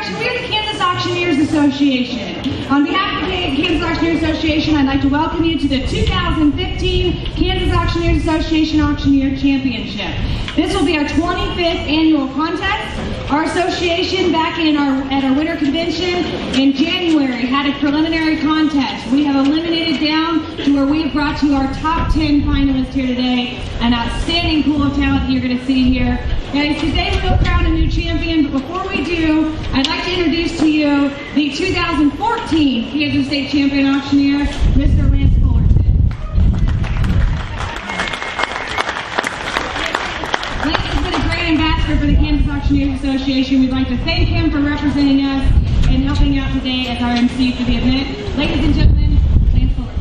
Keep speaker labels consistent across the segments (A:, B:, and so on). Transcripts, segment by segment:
A: introduction, we are the Kansas Auctioneers Association. On behalf of the Kansas Auctioneers Association, I'd like to welcome you to the 2015 Kansas Auctioneers Association Auctioneer Championship. This will be our 25th annual contest. Our association, back at our winter convention in January, had a preliminary contest. We have eliminated down to where we have brought to you our top 10 finalists here today. An outstanding pool of talent you're going to see here. And today we'll crown a new champion, but before we do, I'd like to introduce to you the 2014 Kansas State Champion Auctioneer, Mr. Ambassador for the Kansas Auctioneers Association. We'd like to thank him for representing us and helping out today as our MC for the event. Ladies and gentlemen, Lance Fuller.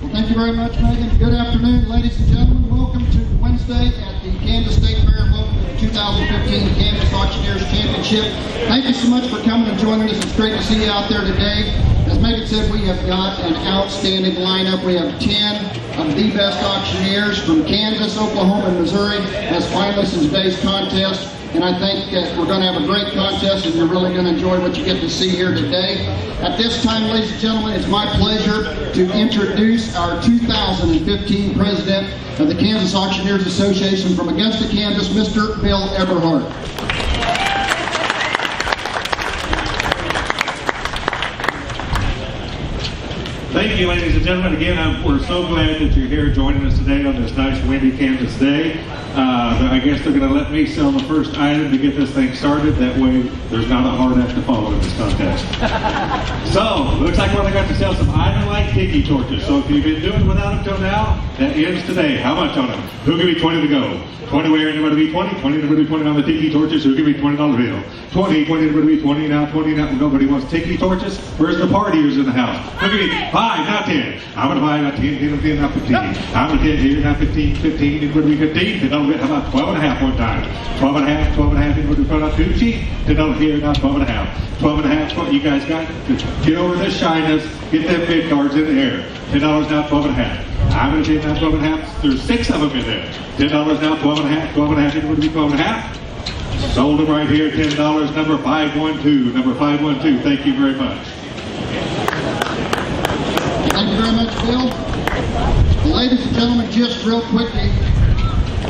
B: Well, thank you very much, Megan. Good afternoon, ladies and gentlemen. Welcome to Wednesday at the Kansas State Fair. Welcome to the 2015 Kansas Auctioneers Championship. Thank you so much for coming and joining us. It's great to see you out there today. As Megan said, we have got an outstanding lineup. We have 10 of the best auctioneers from Kansas, Oklahoma, and Missouri as finalists in today's contest. And I think we're going to have a great contest, and you're really going to enjoy what you get to see here today. At this time, ladies and gentlemen, it's my pleasure to introduce our 2015 president of the Kansas Auctioneers Association from Augusta, Kansas, Mr. Bill Eberhardt.
C: Thank you, ladies and gentlemen. Again, we're so glad that you're here joining us today on this nice windy Kansas day. I guess they're going to let me sell the first item to get this thing started. That way, there's not a hard act to follow in this contest. So, looks like we're only got to sell some item-like tiki torches. So if you've been doing without them till now, that ends today. How much on them? Who'll give me 20 to go? 20 where anybody be 20? 20 everybody 20 on the tiki torches. Who'll give me $20 bill? 20 everybody be 20 now, 20 now. Nobody wants tiki torches. Where's the partiers in the house? Who'll give me 5, not 10. I'm going to buy not 10, 10, not 15. I'm going to 10 here, not 15, 15. Everybody be 15. Then how about 12 and a half one time? 12 and a half, 12 and a half. Everybody put out too cheap. Then here, not 12 and a half. 12 and a half is what you guys got. Get over this shyness. Get them bid cards in the air. $10 now, 12 and a half. I'm going to say now 12 and a half. There's 6 of them in there. $10 now, 12 and a half. 12 and a half. Everybody be 12 and a half. Sold them right here. $10. Number 512. Number 512. Thank you very much.
B: Thank you very much, Bill. Well, ladies and gentlemen, just real quickly,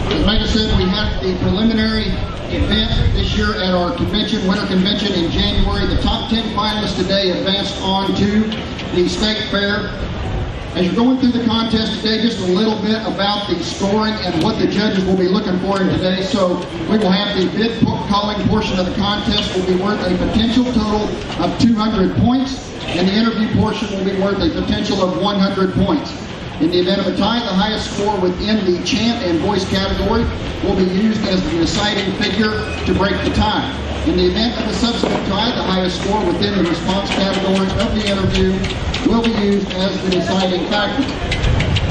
B: as Megan said, we had the preliminary event this year at our convention, winter convention in January. The top 10 finalists today advanced on to the state fair. As you're going through the contest today, just a little bit about the scoring and what the judges will be looking for in today. So we will have the bid calling portion of the contest will be worth a potential total of 200 points, and the interview portion will be worth a potential of 100 points. In the event of a tie, the highest score within the chant and voice category will be used as the deciding figure to break the tie. In the event of a subsequent tie, the highest score within the response category of the interview will be used as the deciding factor.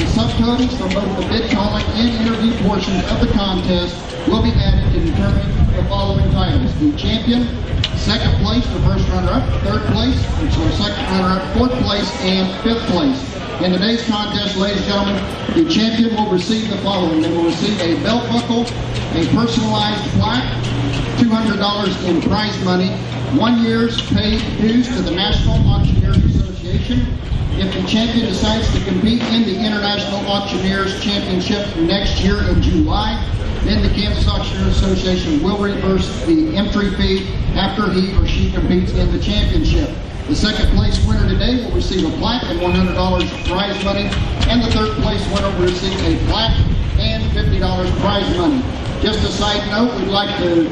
B: The subtotals from both the bid calling and interview portions of the contest will be added to determine the following titles: the champion, second place, the first runner-up, third place, second runner-up, fourth place, and fifth place. In today's contest, ladies and gentlemen, the champion will receive the following. They will receive a belt buckle, a personalized plaque, $200 in prize money, 1 year's paid dues to the National Auctioneers Association. If the champion decides to compete in the International Auctioneers Championship next year in July, then the Kansas Auctioneers Association will reimburse the entry fee after he or she competes in the championship. The second place winner today will receive a plaque and $100 prize money, and the third place winner will receive a plaque and $50 prize money. Just a side note, we'd like to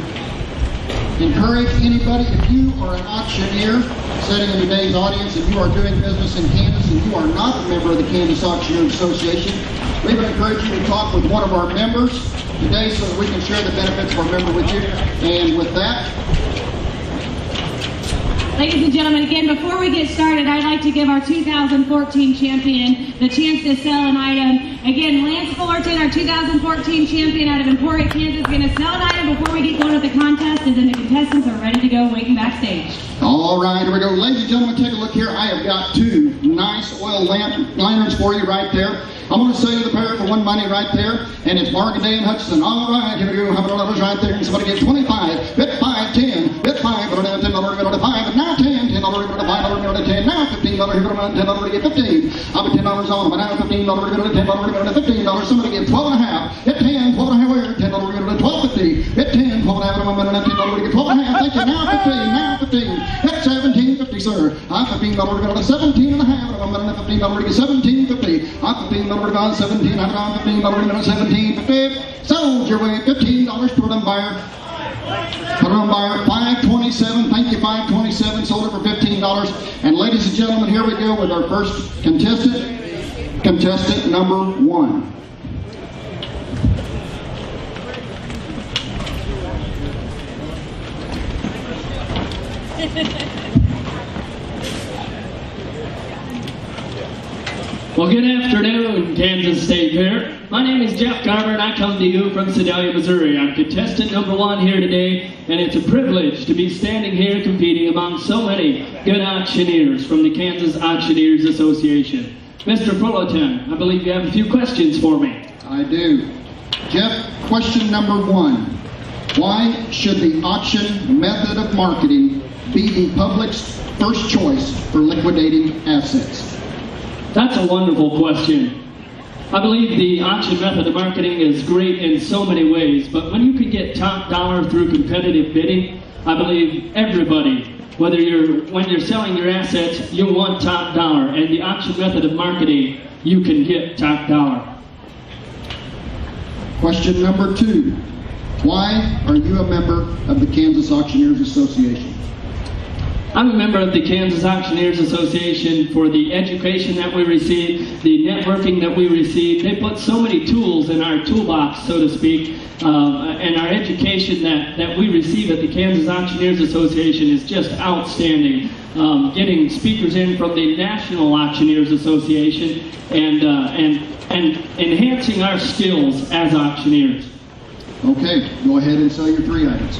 B: encourage anybody, if you are an auctioneer sitting in today's audience and you are doing business in Kansas and you are not a member of the Kansas Auctioneer Association, we would encourage you to talk with one of our members today so that we can share the benefits of our member with you. And with that,
A: Ladies and gentlemen, again, before we get started, I'd like to give our 2014 champion the chance to sell an item. Again, Lance Fullerton, our 2014 champion out of Emporia, Kansas, is going to sell an item before we get going with the contest, and then the contestants are ready to go waiting backstage.
B: All right, here we go. Ladies and gentlemen, take a look here. I have got two nice oil lanterns for you right there. I'm going to sell you the pair for one money right there, and it's bargain day in Hutchinson. All right, here we go. $100 right there. And somebody get 25, bid 5, 10, bid 5, but $10, $5, but now 10, $10, $5, $10, now $15, $10, $10, get 15. I'll be $10 on, but now $15, $10, $15. Somebody get 12 and a half, get 10, 12 and a half, where? $10, get 12.50, get 10, 12 and a half, $10, get 12 and a half. Thank you. Now 15, now 15. That's $17.50, sir. I'm $15, get 17 and a half, $15, get 17.50. I'm $15, gone 17, I'm gone $15, 17.50. Sold your way, $15, put on buyer. Put on buyer, $5.27. Thank you, $5.27. Sold it for $15. And ladies and gentlemen, here we go with our first contestant. Contestant number 1.
D: Well, good afternoon, Kansas State Fair. My name is Jeff Garber, and I come to you from Sedalia, Missouri. I'm contestant number 1 here today, and it's a privilege to be standing here competing among so many good auctioneers from the Kansas Auctioneers Association. Mr. Fullerton, I believe you have a few questions for me.
B: I do. Jeff, question number 1. Why should the auction method of marketing be the public's first choice for liquidating assets?
D: That's a wonderful question. I believe the auction method of marketing is great in so many ways, but when you can get top dollar through competitive bidding, I believe everybody, when you're selling your assets, you want top dollar, and the auction method of marketing, you can get top dollar.
B: Question number 2. Why are you a member of the Kansas Auctioneers Association?
D: I'm a member of the Kansas Auctioneers Association for the education that we receive, the networking that we receive. They put so many tools in our toolbox, so to speak, and our education that we receive at the Kansas Auctioneers Association is just outstanding. Getting speakers in from the National Auctioneers Association and enhancing our skills as auctioneers.
B: Okay, go ahead and sell your 3 items.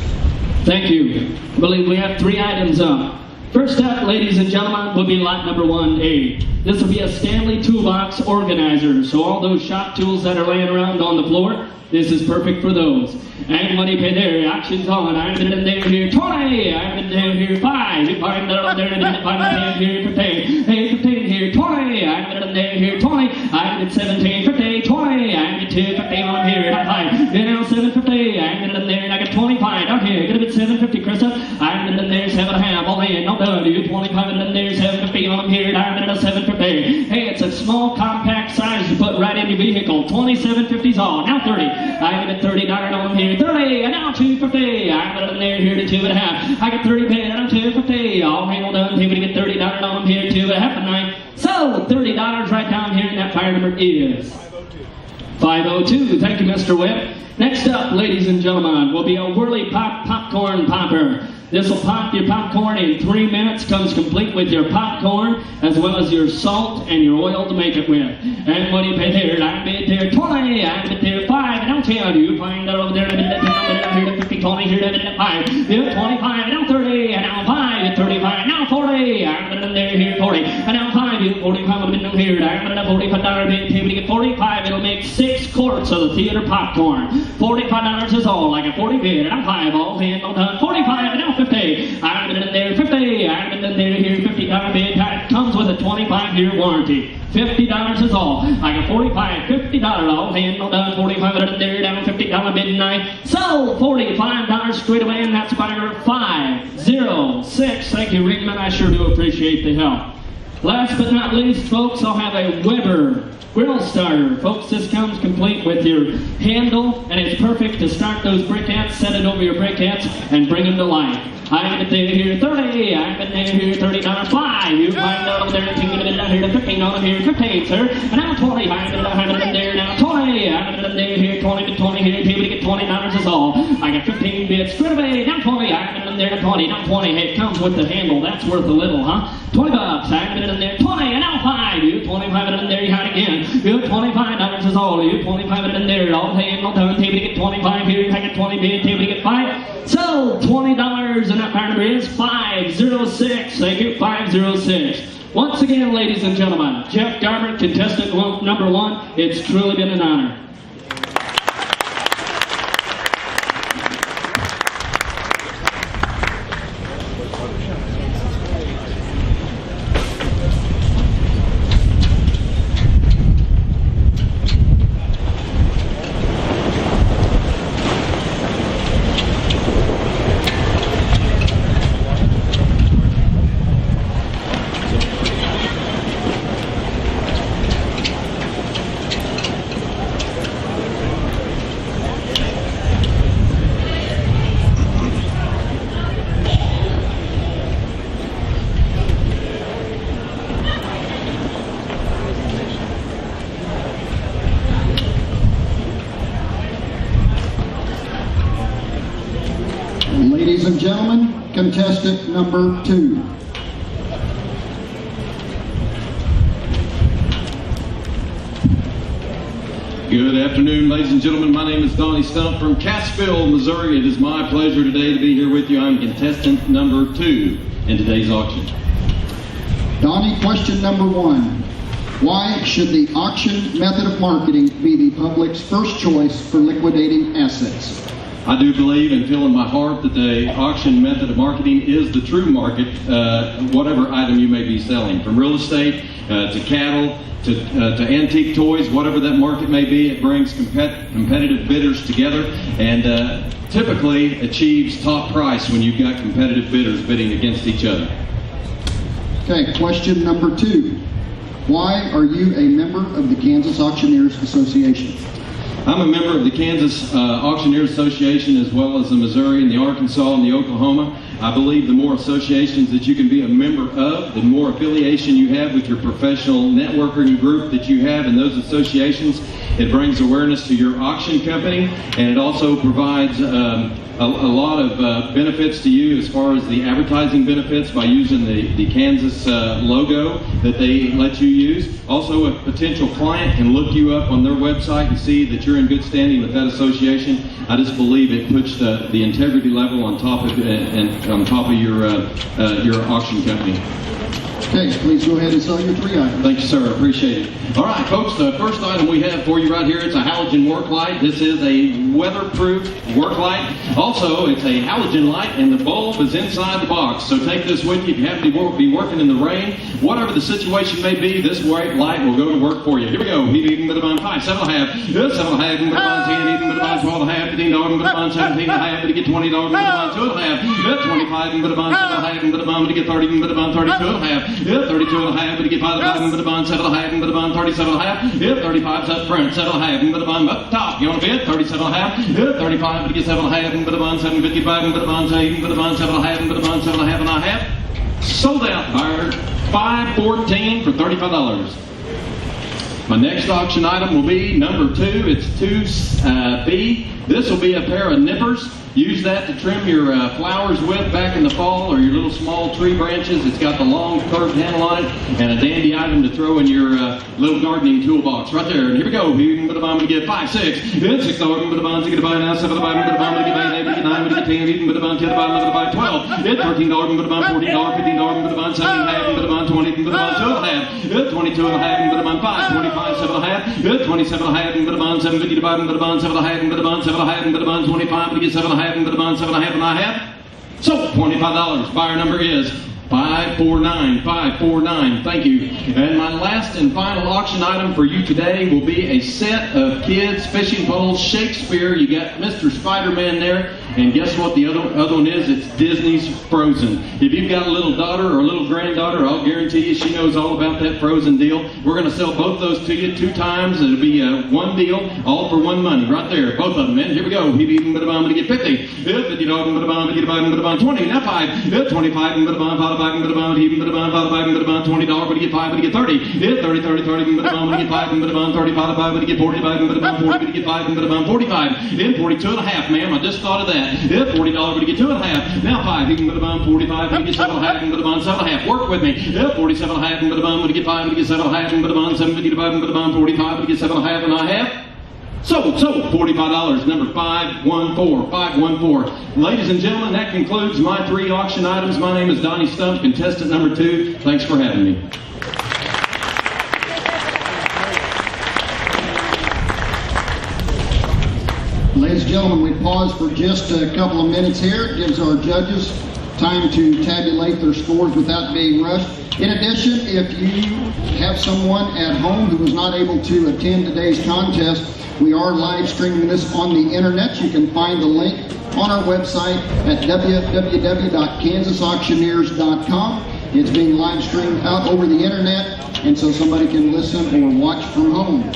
D: Thank you. I believe we have 3 items up. First up, ladies and gentlemen, will be lot number 1A. This will be a Stanley Toolbox Organizer, so all those shop tools that are laying around on the floor, this is perfect for those. And money pay there, auction's on. I'm in there here 20, I'm in there here 5. You find that on there and then find here 15. Hey, 15 here 20, I'm in there here 20. I'm at 17, 50, 20. I'm at 250 on here, not 5. Then I'm 750, I'm in there and I got 25 out here. Get a bit 750, Krista. I'm in there 7.5 all in, not done. You 25 and then there's 750 on here. I'm in a 750. Hey, it's a small compact size to put right in your vehicle. 2750's all. Now 30. I'm at $30 on here. 30 and now 250. I'm in there here to 2.5. I got 30 paid and I'm 250. All handled done. People to get $30 on here. 2.5 and 9. So $30 right down here, and that fire number is 502. Thank you, Mr. Webb. Next up, ladies and gentlemen, will be a Whirly Pop Popcorn Popper. This will pop your popcorn in 3 minutes, comes complete with your popcorn, as well as your salt and your oil to make it with. And what do you pay there? I'm bid there 20, I'm bid there 5, and I'll tell you, find that over there, here to 50, 20, here to 5, here 25, and now 30, and now 5, 35, now 40, I'm in there, here 40, and now 5, you 45, I'm in here, I'm in a $45 bid, table to get 45, it'll make 6 quarts of the theater popcorn. $45 is all, like a 40 bid, and I'm 5, all in, all done, 45, and now 50, I'm in there 50, I'm in there here $50 bid, that comes with a 25-year warranty. $50 is all. I got 45, $50 all in, all done, 45 in there, down $50 midnight. So $45 straight away, and that's buyer 506. Thank you, Rickman. I sure do appreciate the help. Last but not least, folks, I'll have a Weber grill starter. Folks, this comes complete with your handle, and it's perfect to start those briquettes, set it over your briquettes, and bring them to life. I'm in there here 30, I'm in there here $30, 5. You find out over there, and I'm in there 15 on here, 15, sir. And now 20, I'm in there now 20, I'm in there here 20 to 20 here, people to get $20 is all. I got 15 bids straight away, now 20, I'm I got it in there, 20, now 20. Hey, it comes with the handle. That's worth a little, huh? $20. I got it in there, 20, and now 5. You 25 it in there, you got it again. You $25 is all. You 25 it in there. All paying no time. Table to get 25 here. I get 20 bid. Table to get 5. So $20, and that part number is 506. Thank you, 506. Once again, ladies and gentlemen, Jeff Garber, contestant number 1. It's truly been an honor.
B: Ladies and gentlemen, contestant number 2.
E: Good afternoon, ladies and gentlemen. My name is Donnie Stumpff from Cassville, Missouri. It is my pleasure today to be here with you. I'm contestant number 2 in today's auction.
B: Donnie, question number 1. Why should the auction method of marketing be the public's first choice for liquidating assets?
E: I do believe and feel in my heart that the auction method of marketing is the true market, whatever item you may be selling, from real estate to cattle to antique toys, whatever that market may be. It brings competitive bidders together and typically achieves top price when you've got competitive bidders bidding against each other.
B: Okay, question number 2. Why are you a member of the Kansas Auctioneers Association?
E: I'm a member of the Kansas Auctioneer Association, as well as the Missouri and the Arkansas and the Oklahoma. I believe the more associations that you can be a member of, the more affiliation you have with your professional networking group that you have in those associations. It brings awareness to your auction company, and it also provides a lot of benefits to you as far as the advertising benefits by using the Kansas logo that they let you use. Also, a potential client can look you up on their website and see that you're in good standing with that association. I just believe it puts the integrity level on top of your auction company.
B: Okay, please go ahead and sell your 3 items.
E: Thank you, sir. I appreciate it. All right, folks, the first item we have for you right here, it's a halogen work light. This is a weatherproof work light. Also, it's a halogen light, and the bulb is inside the box. So take this with you if you happen to be working in the rain. Whatever the situation may be, this white light will go to work for you. Here we go. Heat even bit about 5, 7.5, 7.5, even bit about 10, even bit about 12.5, 15 dollars, even bit about 17.5, but to get $20, even bit about 2.5, 25, even bit about 7.5, even bit about to get 30, even bit about 32.5. Yeah, 32.5, but to get 5, but about 7.5, but about 37.5. Yeah, 35's up front, 7.5, but about up top. You want to bid? 37.5. Yeah, 35, but to get 7.5, but about 7.55, but about 7, but about 7.5, but about 7.5. Sold out, buyer. 514 for $35. My next auction item will be number 2. It's 2B. This will be a pair of nippers. Use that to trim your flowers with back in the fall, or your little small tree branches. It's got the long curved handle on it, and a dandy item to throw in your little gardening toolbox right there. And here we go. Even but I'm going to get 5, 6. It's $6. But I'm going to buy now. 7. But I'm going to get 8. But 9. But 10. Even but I'm 10. But I'm going to buy 12. It's $13. But I'm $14. $15. But I'm 7.5. But I'm 20. But I'm 2.5. It's 22.5. But I'm 5. 25. 7.5. It's 27.5. But I'm 7.50. But I'm 7.5. But I'm 7.5. But I'm 25. But get 7.5. But about 7.5. So $25. Buyer number is 549. 549. Thank you. And my last and final auction item for you today will be a set of kids fishing poles. Shakespeare. You got Mr. Spider-Man there. And guess what the other one is? It's Disney's Frozen. If you've got a little daughter or a little granddaughter, I'll guarantee you she knows all about that Frozen deal. We're going to sell both those to you 2 times. It'll be one deal, all for one money, right there. Both of them. And here we go. Even but I'm going to get 50. $50. But I'm going to get 20. Now 5. 25. But I'm 5. But I'm even but I'm 5. But I'm $20. But get 5. But get 30. 30. 30. But I'm going to get 5. But I'm 35. But get 45. But I'm 40. But get 5. But I'm 45. 42.5, ma'am. I just thought of that. that. Yep, $40 when you get 2.5. Now 5, you can put a bum, 45 when you get 7.5, you can put a bum, 7.5. Work with me. Yep, 47.5, you can put a bum, when you get 5, when you get 7.5, you can put a bum, 7.55, you can put a bum, 45 when you get 7.5, and I have. So, $45, number 514, 514. Ladies and gentlemen, that concludes my 3 auction items. My name is Donnie Stumpff, contestant number 2. Thanks for having me.
B: Ladies and gentlemen, we pause for just a couple of minutes here. It gives our judges time to tabulate their scores without being rushed. In addition, if you have someone at home who was not able to attend today's contest, we are live streaming this on the internet. You can find the link on our website at www.kansasauctioneers.com. It's being live streamed out over the internet, and so somebody can listen or watch from home.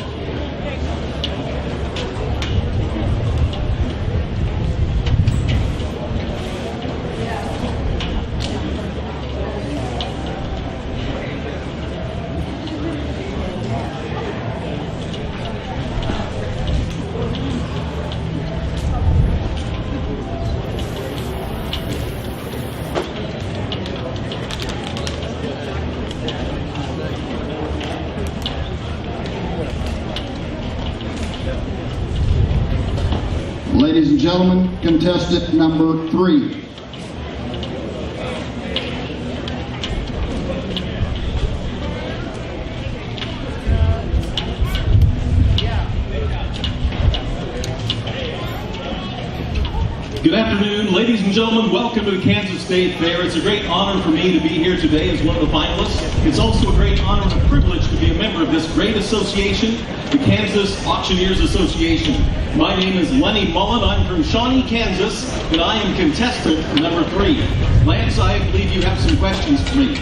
B: Ladies and gentlemen, contestant number 3.
F: Good afternoon, ladies and gentlemen. Welcome to the Kansas State Fair. It's a great honor for me to be here today as one of the finalists. It's also a great honor and a privilege to be a member of this great association, the Kansas Auctioneers Association. My name is Lenny Mullin. I'm from Shawnee, Kansas, and I am contestant number 3. Lance, I believe you have some questions for me.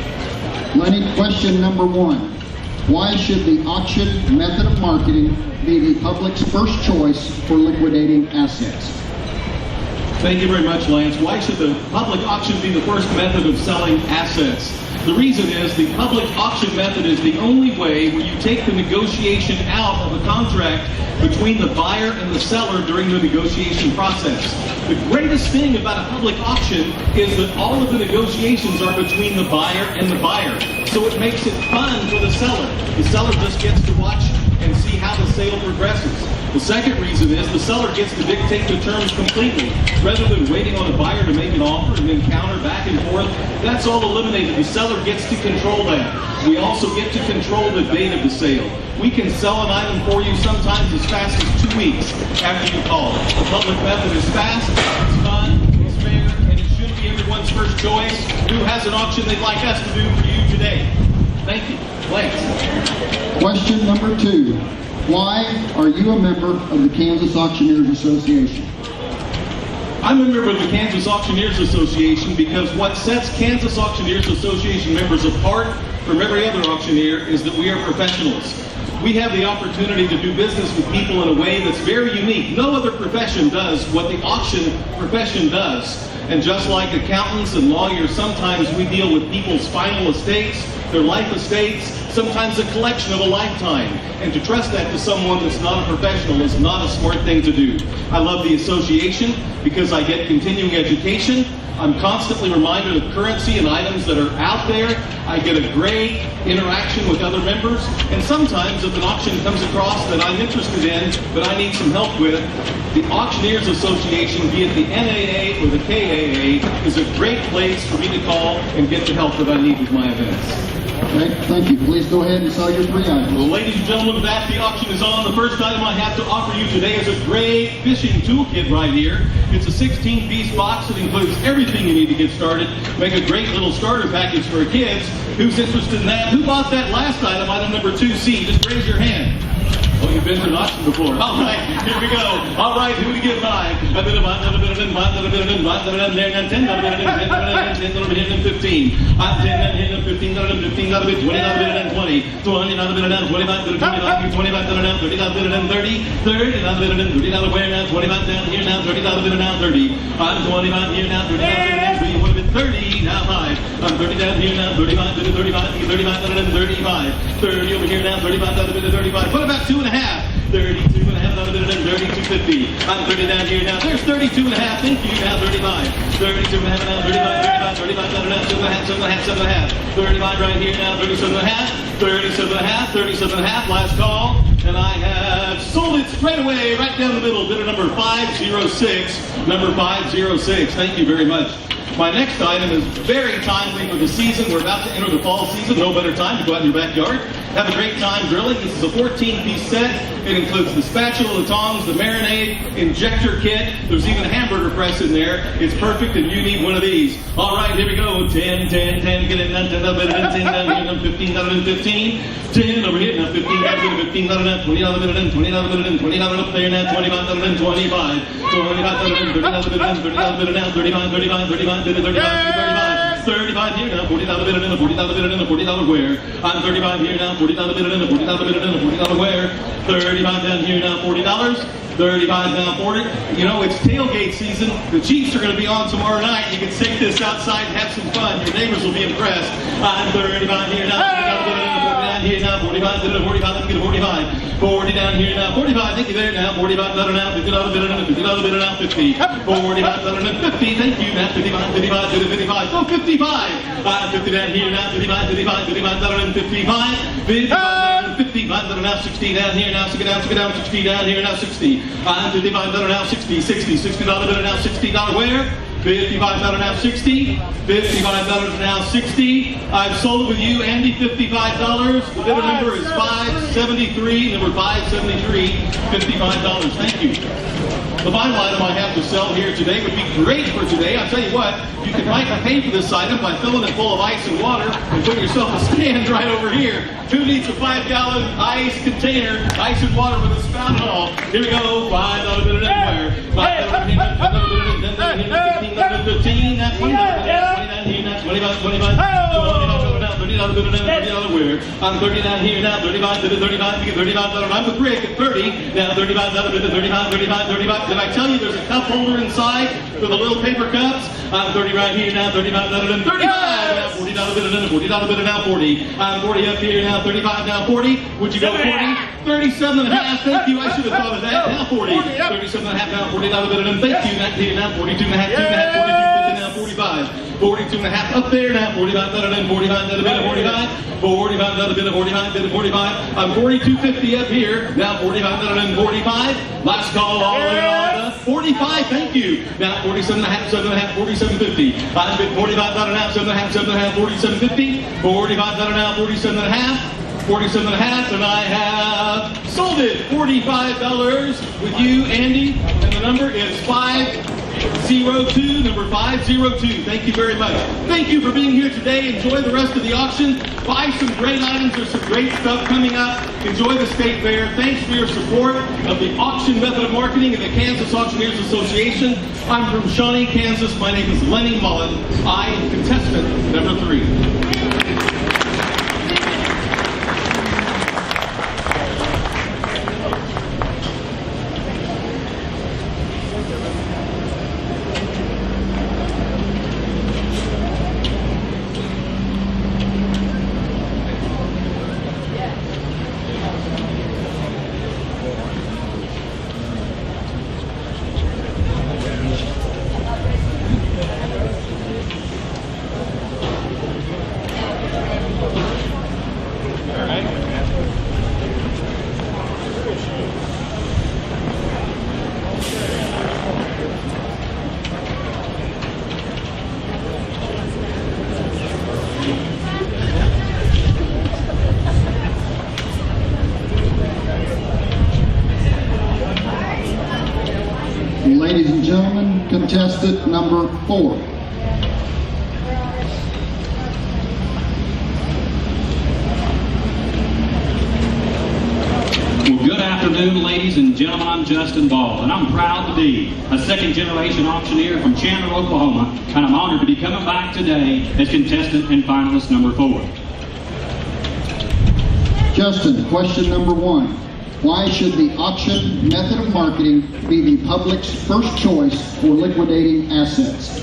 B: Lenny, question number 1. Why should the auction method of marketing be the public's first choice for liquidating assets?
F: Thank you very much, Lance. Why should the public auction be the first method of selling assets? The reason is the public auction method is the only way where you take the negotiation out of a contract between the buyer and the seller during the negotiation process. The greatest thing about a public auction is that all of the negotiations are between the buyer and the buyer. So it makes it fun for the seller. The seller just gets to watch and see how the sale progresses. The second reason is the seller gets to dictate the terms completely. Rather than waiting on the buyer to make an offer and then counter back and forth, that's all eliminated. The seller gets to control that. We also get to control the date of the sale. We can sell an item for you sometimes as fast as 2 weeks after you call. The public method is fast, it's fun, it's fair, and it should be everyone's first choice. Who has an auction they'd like us to do for you today? Thank you. Lance.
B: Question number 2. Why are you a member of the Kansas Auctioneers Association?
F: I'm a member of the Kansas Auctioneers Association because what sets Kansas Auctioneers Association members apart from every other auctioneer is that we are professionals. We have the opportunity to do business with people in a way that's very unique. No other profession does what the auction profession does. And just like accountants and lawyers, sometimes we deal with people's final estates, their life estates, sometimes a collection of a lifetime. And to trust that to someone that's not a professional is not a smart thing to do. I love the association because I get continuing education. I'm constantly reminded of currency and items that are out there. I get a great interaction with other members. And sometimes if an auction comes across that I'm interested in, but I need some help with, the Auctioneers Association, be it the NAA or the KAA, is a great place for me to call and get the help that I need with my events.
B: Okay, thank you. Please go ahead and sell your 3 items.
F: Well, ladies and gentlemen, with that, the auction is on. The first item I have to offer you today is a great fishing toolkit right here. It's a 16-piece box that includes everything you need to get started. Make a great little starter package for kids. Who's interested in that? Who bought that last item, item number 2C? Just raise your hand. Oh, you've been to an auction before. All right, here we go. All right, who to get by? A bit of 5, a bit of 10, 5, a bit of 10, 10, 15. I'm 10, 10, 15, 15, not a bit, 20, not a bit, and 20. 20, not a bit, and 25, 25, 25, 30, not a bit, and 30, 30, not a bit, and 30, not a where now, 25 down here now, 30, not a bit, and now 30. I'm 25 here now, 30, not a bit, and 3, would have been 30, now 5. I'm 30 down here now, 35, 35, 35, 35, 30 over here now, 35, not a bit, 35. What about 2.5? 32 and a half, another bit of 32.50. I'm 30 down here now. There's 32 and a half. Thank you. Now 35. 32 and a half now. 35, 35, 35, 7 and a half, 7 and a half, 7 and a half, 7 and a half. 35 right here now. 37 and a half. 37 and a half. 37 and a half. Last call. And I have sold it straight away, right down the middle. Bidder number 506. Number 506. Thank you very much. My next item is very timely for the season. We're about to enter the fall season. No better time to go out in your backyard. Have a great time grilling. This is a 14-piece set. It includes the spatula, the tongs, the marinade, injector kit. There's even a hamburger press in there. It's perfect, and you need one of these. All right, here we go. 10, 10, 10. Get it done. 10 up, 10 down here. 15 down and 15. 10 over here. Now 15 down, 15 down and 20 down, 20 down, 20 down up there. Now 25 down and 25. 25 down and 30 down, 30 down, 30 down, 35, 35, 35, 35, 35 here now, $40 bid in the $40 bid in the $40 wear. I'm 35 here now, $40 bid in the $40 bid in the $40 wear. 35 down here now, $40. 35 now, 40. You know, it's tailgate season. The Chiefs are going to be on tomorrow night. You can take this outside and have some fun. Your neighbors will be impressed. I'm 35 here now, $40 here now, 45 bid in the 45. Let me get a 45. 40 down here now, 45. Thank you there now, 45 better now, $50 bid in the $50 bid now, 50. 45 better than 50. Thank you, Matt. 55, 55, 55. Go 55. 50 down here now, 55, 55, 55 better than 55. 55 55 better now, 60 down here now, 60 down, 60 down here now, 60. 55 better now, 60, 60, $60 better now, $60 where? 55 better now, 60. 55 better now, 60. I've sold it with you, Andy, $55. The bidder number is 573. Number 573, $55. Thank you. The final item I have to sell here today would be great for today. I'll tell you what, you can pay for this item by filling it full of ice and water and putting yourself a stand right over here. Who needs a 5-gallon ice container, ice and water with a spout and all? Here we go, $5 bid anywhere. $5 bid $10, 15, that's $20, 25, 25, $30 bid $30 wear. I'm 30 down here now, 35 bid 35, you get $35. I'm with Rick at 30. Now $35 bid 35, 35, 35. Did I tell you there's a cup holder inside for the little paper cups? I'm 30 right here now, 35 better than 35. Now $40 bid and $40 bid now 40. I'm 40 up here now, 35 now 40. Would you go 40? 37 and a half. Thank you. I should have thought of that. Now 40. 37 and a half now, $40 bid and thank you. Not here now, 42 and a half, 2 and a half, 42, 50 now 45. 42 and a half up there now, 45 better than 45 better than 45. 45 better than 45 better than 45. I'm 42.50 up here. Now 45 better than 45. Last call all in on 45. Thank you. Now 47 and a half, 7 and a half, 47.50. I've been 45 better now, 7 and a half, 7 and a half, 47.50. 45 better now, 47 and a half. 47 and a half, and I have sold it $45 with you, Andy, and the number is 502, number 502. Thank you very much. Thank you for being here today. Enjoy the rest of the auction. Buy some great items. There's some great stuff coming up. Enjoy the state fair. Thanks for your support of the auction method of marketing and the Kansas Auctioneers Association. I'm from Shawnee, Kansas. My name is Lenny Mullin. I am contestant number 3.
B: Ladies and gentlemen, contestant number 4.
G: Well, good afternoon, ladies and gentlemen. I'm Justin Ball, and I'm proud to be a second-generation auctioneer from Chandler, Oklahoma, and I'm honored to be coming back today as contestant and finalist number 4.
B: Justin, question number 1. Why should the auction method of marketing be the public's first choice for liquidating assets?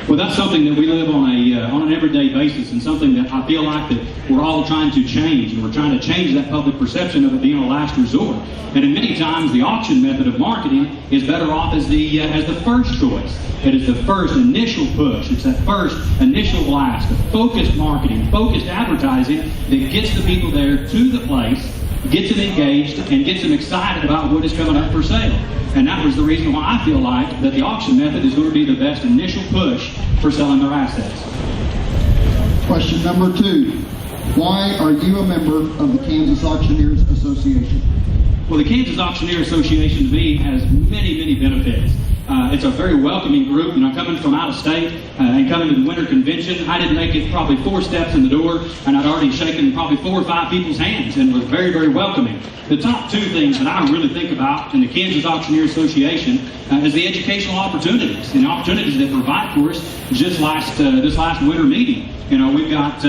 G: Well, that's something that we live on an everyday basis, and something that I feel like that we're all trying to change, and we're trying to change that public perception of it being a last resort. And in many times, the auction method of marketing is better off as the first choice. It is the first initial push. It's that first initial blast, the focused marketing, focused advertising that gets the people there to the place, gets them engaged, and gets them excited about what is coming up for sale. And that was the reason why I feel like that the auction method is going to be the best initial push for selling their assets.
B: Question number 2. Why are you a member of the Kansas Auctioneers Association?
G: Well, the Kansas Auctioneer Association to me has many, many benefits. It's a very welcoming group. Coming from out of state and coming to the winter convention, I didn't make it probably 4 steps in the door, and I'd already shaken probably 4 or 5 people's hands, and was very, very welcoming. The top 2 things that I really think about in the Kansas Auctioneer Association is the educational opportunities, and the opportunities that provide for us. Just this last winter meeting, we've got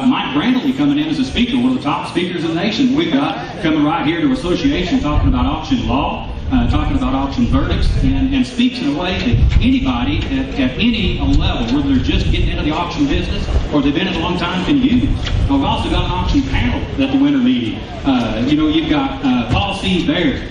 G: Mike Brandley coming in as a speaker, one of the top speakers in the nation. We've got coming right here to association talking about auction law. Talking about auction verdicts, and speaks in a way that anybody at any level, whether they're just getting into the auction business or they've been in it a long time, can use. We've also got an auction panel at the winter meeting. You've got Paul C. Baird,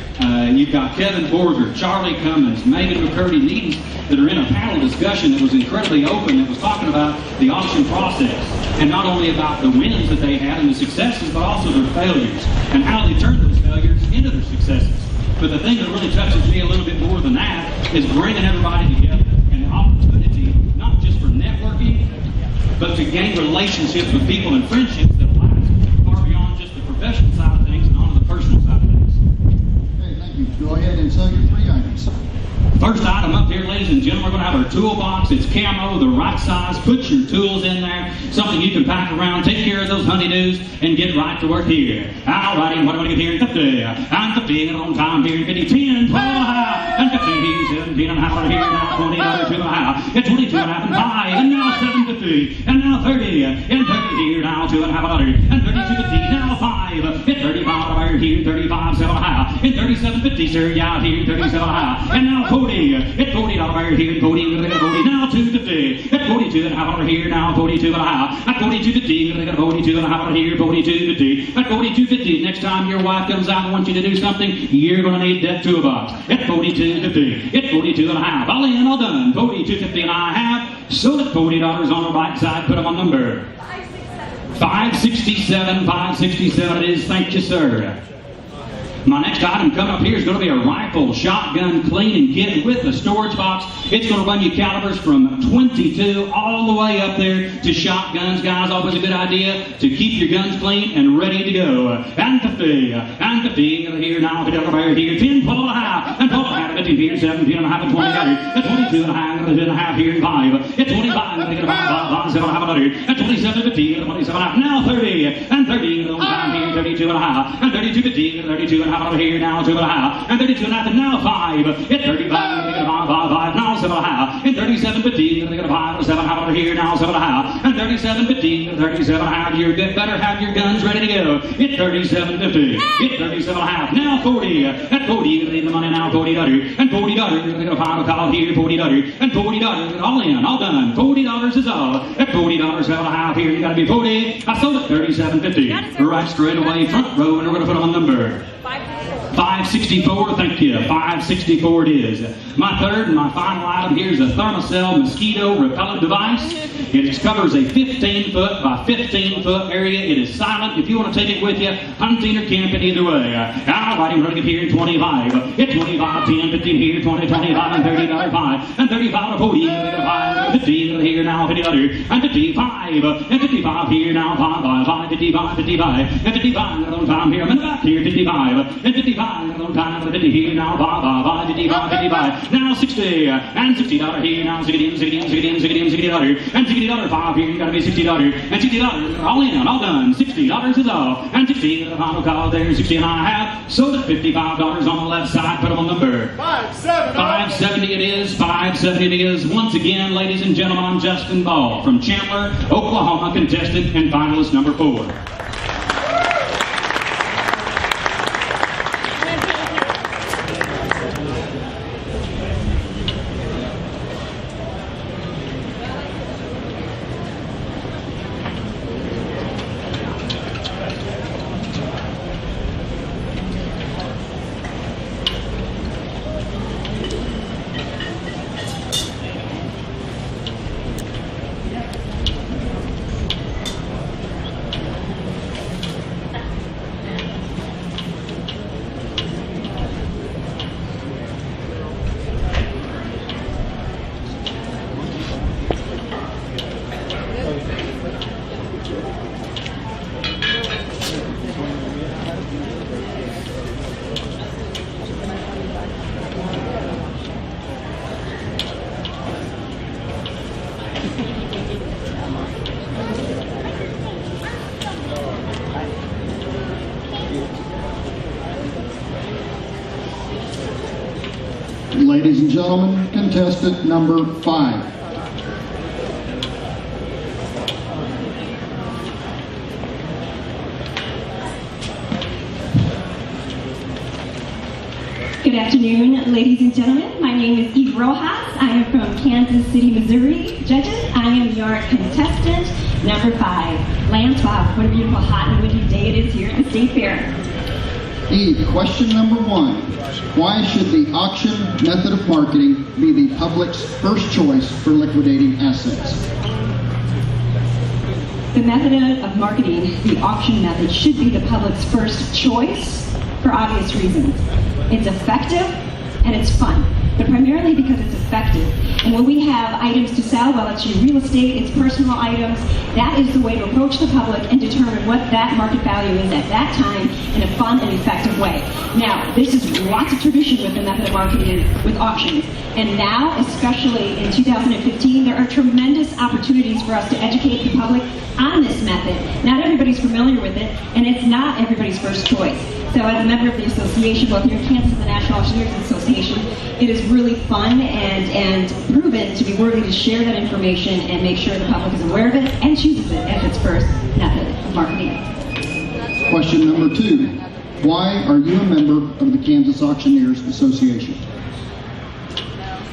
G: you've got Kevin Borger, Charlie Cummins, Megan McCurdy Needens, that are in a panel discussion that was incredibly open, that was talking about the auction process, and not only about the wins that they had and the successes, but also their failures, and how they turned those failures into their successes. But the thing that really touches me a little bit more than that is bringing everybody together, and the opportunity not just for networking, but to gain relationships with people and friendships that last far beyond just the professional side of things and onto the personal side of things.
B: Okay, thank you. Go ahead and sell your 3 items.
G: First item up here, ladies and gentlemen, we're going to have our toolbox. It's camo, the right size. Put your tools in there, something you can pack around, take care of those honeydews, and get right to work here. All righty, what do I get here? 50. I'm 50, and on time here, 50, 10, 12 and a half, and 15, 17 and a half over here, now 20, another 2 and a half, and 22 and a half, and 5, and now 750, and now 30, and 30 here, now 2 and a half, and 32.50, now 5, and 35 over here, 35, 7 and a half, and 37.50, sir, yeah, here, 37 and a half, and now 40, at 40 over here, 40, we're going to get 40, now 2.50, at 42 and a half over here, now 42 and a half, at 42.50, we're going to get 42 and a half over here, 42.50, at 42.50, next time your wife comes out and wants you to do something, you're going to need that toolbox, at 42.50, at 42 and a half, all in, all done, 42.50 and I have, sold at $40 on the right side, put them on number 567, 567 it is, thank you, sir. My next item coming up here is going to be a rifle shotgun cleaning kit with a storage box. It's going to run you calibers from 22 all the way up there to shotguns. Guys, always a good idea to keep your guns clean and ready to go. And 50, here now, over here, 10, 12 and a half, and 12 and a half, 15 here, 17 and a half, and 20 and 22 and a half, and a half here, and 5, and 25, and 5, 7 and a half, and 27, 50, and 27 and a half, now 30, and 30, and time here, 32 and a half, and 32, 50, and 32 and a half over here, now 2 and a half, and 32 and a half, and now 5, and 35, and 5, now 7 and a half, and 37, 50, and 5, and 7 and a half over here, now 7 and a half, and 37, 50, and 37 and a half, you better have your guns ready to go, at 37, 50, at 37 and a half, now 40, at 40, you're going to need the money now, $40, and $40, you're going to get a final call here, $40, and $40, all in, all done, $40 is all, at $40, 7 and a half here, you got to be 40, I sold it, 37.50, right straight away, front row, and we're going to put them on number 564, thank you, 564 it is. My third and my final item here is a Thermacell mosquito repellent device. It covers a 15-foot by 15-foot area. It is silent. If you want to take it with you, hunting or camping, either way. All right, we're going to get here 25. At 25, 10, 15 here, 20, 25, and 30, 5, and 35 to 40, 5, 50 here now, 50, and 55, and 55 here now, 5, 55, 55, and 55 on time here. I'm in the back here, 55, and 55 on time, 50 here now, 5, 55, 55, now 60, and $60 here now, $60, and $60, 5 here, you got to be $60, and $60, all in, all done, $60 is all, and 60, the final call there, 60 and a half, sold at $55 on the left side, put them on number 570 it is, 570 it is. Once again, ladies and gentlemen, I'm Justin Ball from Chandler, Oklahoma, contestant and finalist number 4.
B: Ladies and gentlemen, contestant number 5.
H: Good afternoon, ladies and gentlemen. My name is Enid Rojas. I am from Kansas City, Missouri. Judges, I am your contestant number 5. Lance, wow, what a beautiful hot and windy day it is here at the State Fair.
B: Enid, question number 1. Why should the auction method of marketing be the public's first choice for liquidating assets?
H: The method of marketing, the auction method, should be the public's first choice for obvious reasons. It's effective and it's fun, but primarily because it's effective. And when we have items to sell, well, it's your real estate, it's personal items, that is the way to approach the public and determine what that market value is at that time in a fun and effective way. Now, this is lots of tradition with the method of marketing with auctions. And now, especially in 2015, there are tremendous opportunities for us to educate the public on this method. Not everybody's familiar with it, and it's not everybody's first choice. So as a member of the association, both here in Kansas and the National Auctioneers Association, it is really fun and proven to be worthy to share that information and make sure the public is aware of it and chooses it as its first method of marketing.
B: Question number 2. Why are you a member of the Kansas Auctioneers Association?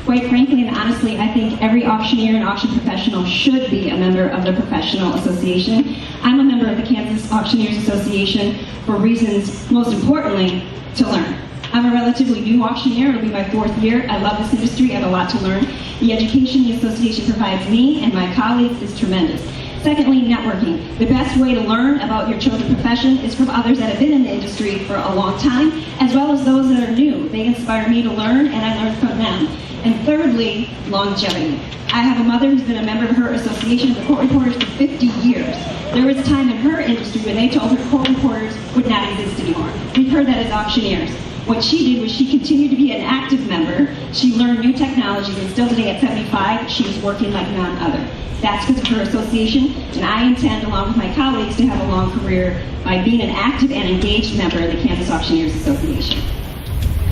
H: Quite frankly and honestly, I think every auctioneer and auction professional should be a member of the professional association. I'm a member of the Kansas Auctioneers Association for reasons, most importantly, to learn. I'm a relatively new auctioneer. It'll be my 4th year. I love this industry. I have a lot to learn. The education the association provides me and my colleagues is tremendous. Secondly, networking. The best way to learn about your chosen profession is from others that have been in the industry for a long time, as well as those that are new. They inspire me to learn, and I learn from them. And thirdly, longevity. I have a mother who's been a member of her association of the court reporters for 50 years. There was a time in her industry when they told her court reporters would not exist anymore. We've heard that as auctioneers. What she did was she continued to be an active member. She learned new technologies, and still today at 75, she is working like none other. That's because of her association, and I intend, along with my colleagues, to have a long career by being an active and engaged member of the Kansas Auctioneers Association.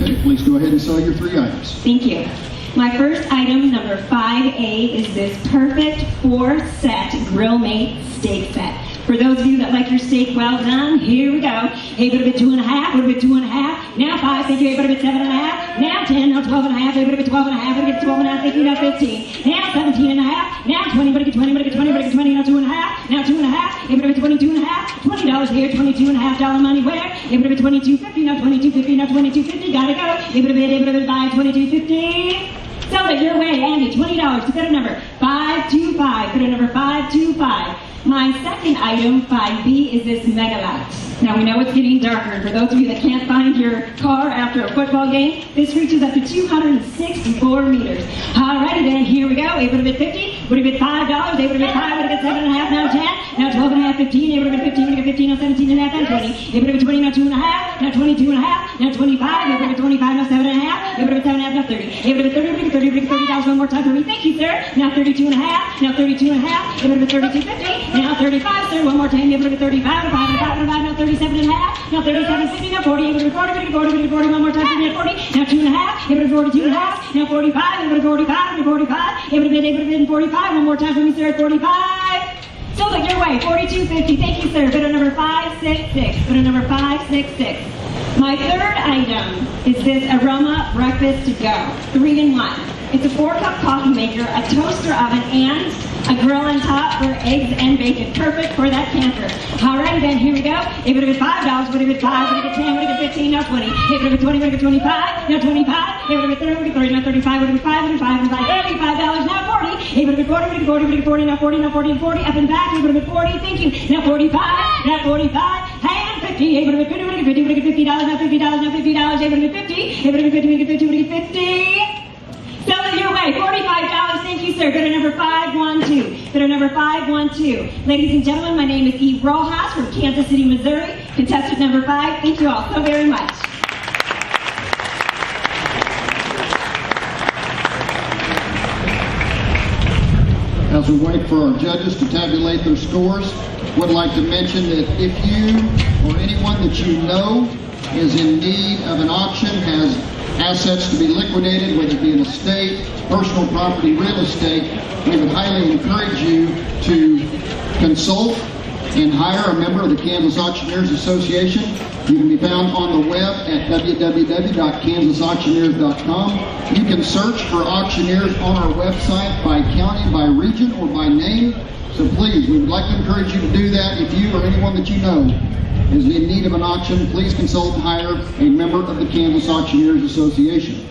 B: Okay, please go ahead and sell your 3 items.
H: Thank you. My first item, number 5A, is this perfect 4-set Grill Mate steak set. For those of you that like your steak well done, here we go. Hey, would have been 2.5, would have been 2.5, now 5, thank you, hey, would have been 7.5, now 10, now 12.5, hey, would have been 12.5, would have been 12.5, thank you, now 15, now 17.5, now 20, would have been 20, would have been 20, would have been 20, now 2.5, now 2.5, hey, would have been 22.5, $20 here, $22.5 money where? It would have been $22.50, now $22.50, now $22.50, gotta go. It would have been by $22.50. Sell it your way, Andy, $20 to bid number 525, bid number 525. My second item, 5B, is this Mega Light. Now we know it's getting darker, and for those of you that can't find your car after a football game, this reaches up to 264 meters. Alrighty then, here we go. It would have been 50, would have been $5, it would have been 5, would have been 7.5, now 10, now 12.5, 15, it would have been 15, would have been 15, now 17.5, now 20, it would have been 20, now 2.5, now 22.5, now 25, it would have been 25, now 7.5, it would have been 7.5, now 30, it would have been 30, would have been 30, $30 one more time for me, thank you, sir, now 32.5, now 32.5, it would have been 32.50, now 35, sir, one more time, it would have been 35, 5, now 37.5, now 37.50, now 40, it would have been 40, 40, one more time for me, 40, now 2.5, it would have been 42.5, now 45, it would have been 45, 45, it would have been 45, one more time for me, sir, at 45. Still like your way, 42.50, thank you, sir, bidder number 566, bidder number 566. My third item is this Aroma Breakfast to Go, 3-in-1. It's a 4-cup coffee maker, a toaster oven, and a grill on top for eggs and bacon. Perfect for that camper. Alrighty then, here we go. It would have been $5, would have been 5, would have been 10, would have been 15, now 20. It would have been 20, would have been 25, now 25. It would have been 30, would have been 30, now 35, would have been 5, would have been 5, would have been $35, now 40. It would have been 40, would have been 40, would have been 40, now 40, now 40, and 40. Up and back, it would have been 40, thank you. Now 45, now 45, and 50. It would have been 50, would have been 50, would have been $50, now $50, now $50. It would have been 50, it would have been 50, would have been 50, would have been 50. Sell it your way, $45, thank you, sir. Bidder number 512. Bidder number 512. Ladies and gentlemen, my name is Enid Rojas from Kansas City, Missouri. Contestant number 5. Thank you all so very much.
B: As we wait for our judges to tabulate their scores, would like to mention that if you or anyone that you know is in need of an auction, has assets to be liquidated, whether it be an estate, personal property, real estate, we would highly encourage you to consult and hire a member of the Kansas Auctioneers Association. You can be found on the web at www.kansasauctioneers.com. You can search for auctioneers on our website by county, by region, or by name. So please, we would like to encourage you to do that. If you or anyone that you know is in need of an auction, please consult and hire a member of the Kansas Auctioneers Association.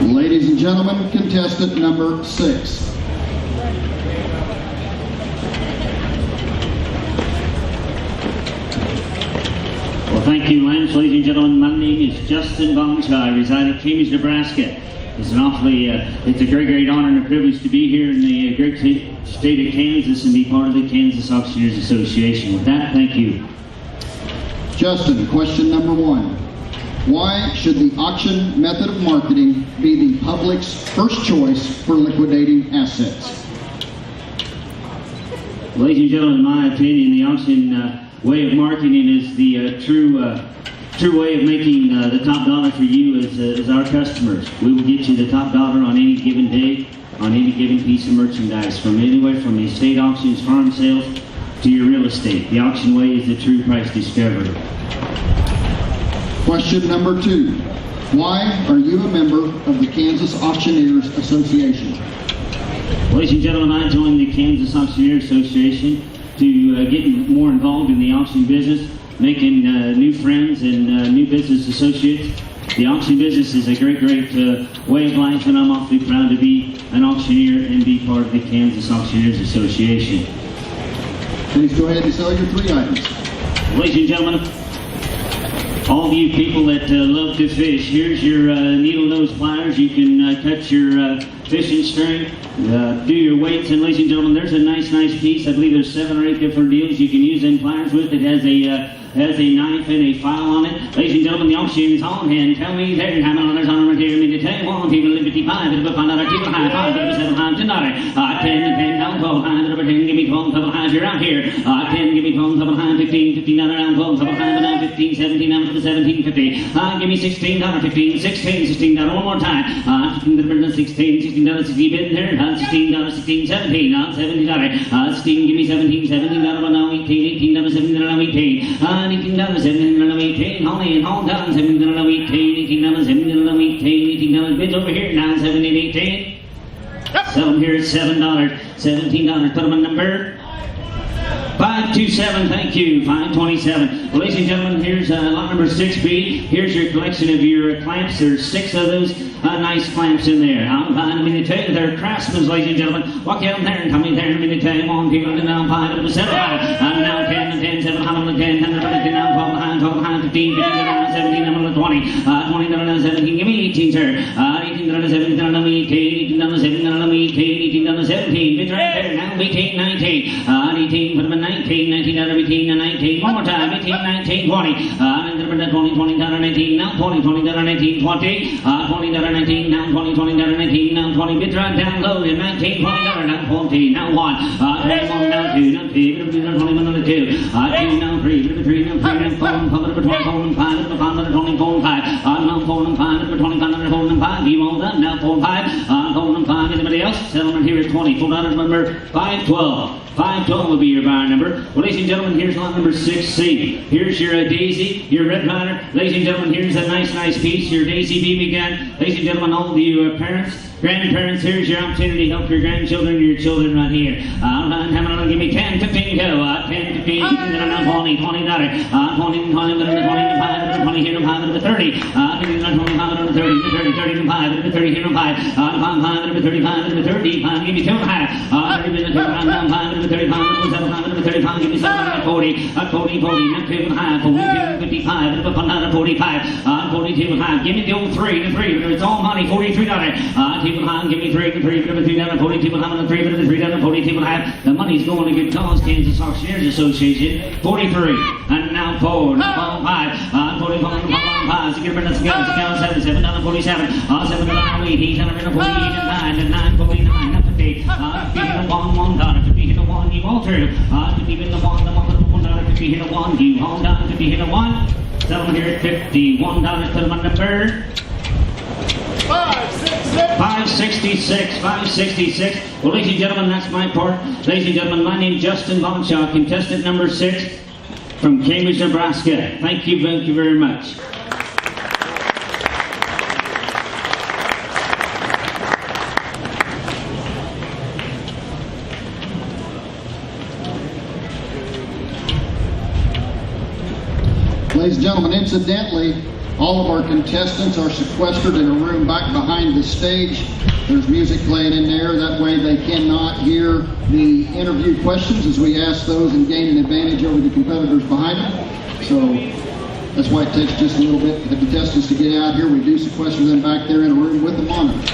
B: Ladies and gentlemen, contestant number 6.
I: Well, thank you, Lance. Ladies and gentlemen, my name is Justin Banzhaf. I reside in Cambridge, Nebraska. It's a great honor and a privilege to be here in the great state of Kansas and be part of the Kansas Auctioneers Association. With that, thank you.
B: Justin, question number 1. Why should the auction method of marketing be the public's first choice for liquidating assets?
I: Ladies and gentlemen, in my opinion, the auction way of marketing is the true way of making the top dollar for you as our customers. We will get you the top dollar on any given day, on any given piece of merchandise, from anywhere from estate auctions, farm sales, to your real estate. The auction way is the true price discovery.
B: Question number 2. Why are you a member of the Kansas Auctioneers Association?
I: Ladies and gentlemen, I joined the Kansas Auctioneer Association to get more involved in the auction business, making new friends and new business associates. The auction business is a great way of life, and I'm awfully proud to be an auctioneer and be part of the Kansas Auctioneers Association.
B: Please go ahead and sell your 3 items.
I: Ladies and gentlemen, all of you people that love to fish, here's your needle nose pliers. You can cut your fishing string, do your weights, and ladies and gentlemen, there's a nice piece. I believe there's 7 or 8 different deals you can use them pliers with. It has a knife and a file on it. Ladies and gentlemen, the auction is on hand. Tell me there, how many dollars on here? Me to tell you one, people 55, it'll find out our people high, 5, 7 times $10. 10, down, 12, 10, give me 12, couple highs, you're out here. 10, give me 12, couple highs, 15, down, 12, couple highs, down, 15, 17, down to the 17.50. Give me $16, 15, 16, down, one more time. 16, 60 bid there, $16, 16, 17, $70. 16, give me 17, down, now 18, $17, 18. $18, 17, Holly and all done, $17, 18, $18, 17, 18, $18 bids over here, now 17, 18. Sell them here at $7, $17, put them on number 527, thank you, 527. Well, ladies and gentlemen, here's lot number 6B. Here's your collection of your clamps. There's 6 of those nice clamps in there. I'm fine, to tell you, they're craftsmen, ladies and gentlemen. Walk out there and come in there, to tell you, on people, now 5, 7, I'm now 10, 7, I'm 10, 10, now 12, 15, 17, I'm 20, 20, 17, give me 18, sir. 18, 17, I'm 18, 18, 17, I'm 18, 18, 17, bids right there, now 18, 19, 18, put them in 19, 19, 18, 19, one more time, 18, 19, 20, 20, 19, now 20, 19, 20, 20, 19, now 20, 19, now 20, bids right down low, 19, 20, now 20, now 1, 21, now 2, now 3, 21, now 2, 2, now 3, 3, now 4, now 5, 5, 5, you all done, now 4, 5, anybody else? Settlement here is $24, number 512. 512 will be your buyer number. Well, ladies and gentlemen, here's lot number 6C. Here's your Daisy, your Red Rider. Ladies and gentlemen, here's a nice piece, your Daisy BB gun. Ladies and gentlemen, all of you parents, grandparents, here's your opportunity to help your grandchildren and your children right here. Give me 10, 15, go. 10, 15, 20, $20, 20, 20, 20 here, 5, 30. 20, 25, 30, 30, 5, 30, 5, 5, 35, 35, give me 2 and a half. 30, 5, 35, 35, give me 7, 40, 40, 40, 2 and a half, 42, 55, 45, 42 and a half, give me the old 3, the 3, it's all money, $43. 2 and a half, give me 3, 42 and a half, 42 and a half. The money's going to good cause, Kansas Auctioneers Association. 43, and now 4, now 5, 45, 5, 6, 7, 7, 47, 7, 80, 7, 48, 9, 9, 49, 50, 1, 50, 1, you all through, 50, 1, 50, 1, you all done, 50, 1, settle here at $51, put them on the bird. 566, 566. Well, ladies and gentlemen, that's my part. Ladies and gentlemen, my name is Justin Banzhaf, contestant number 6 from Cambridge, Nebraska. Thank you very much.
B: Ladies and gentlemen, incidentally, all of our contestants are sequestered in a room back behind the stage. There's music playing in there. That way they cannot hear the interview questions as we ask those and gain an advantage over the competitors behind them. So that's why it takes just a little bit for the contestants to get out here. We do sequester them back there in a room with the monitor.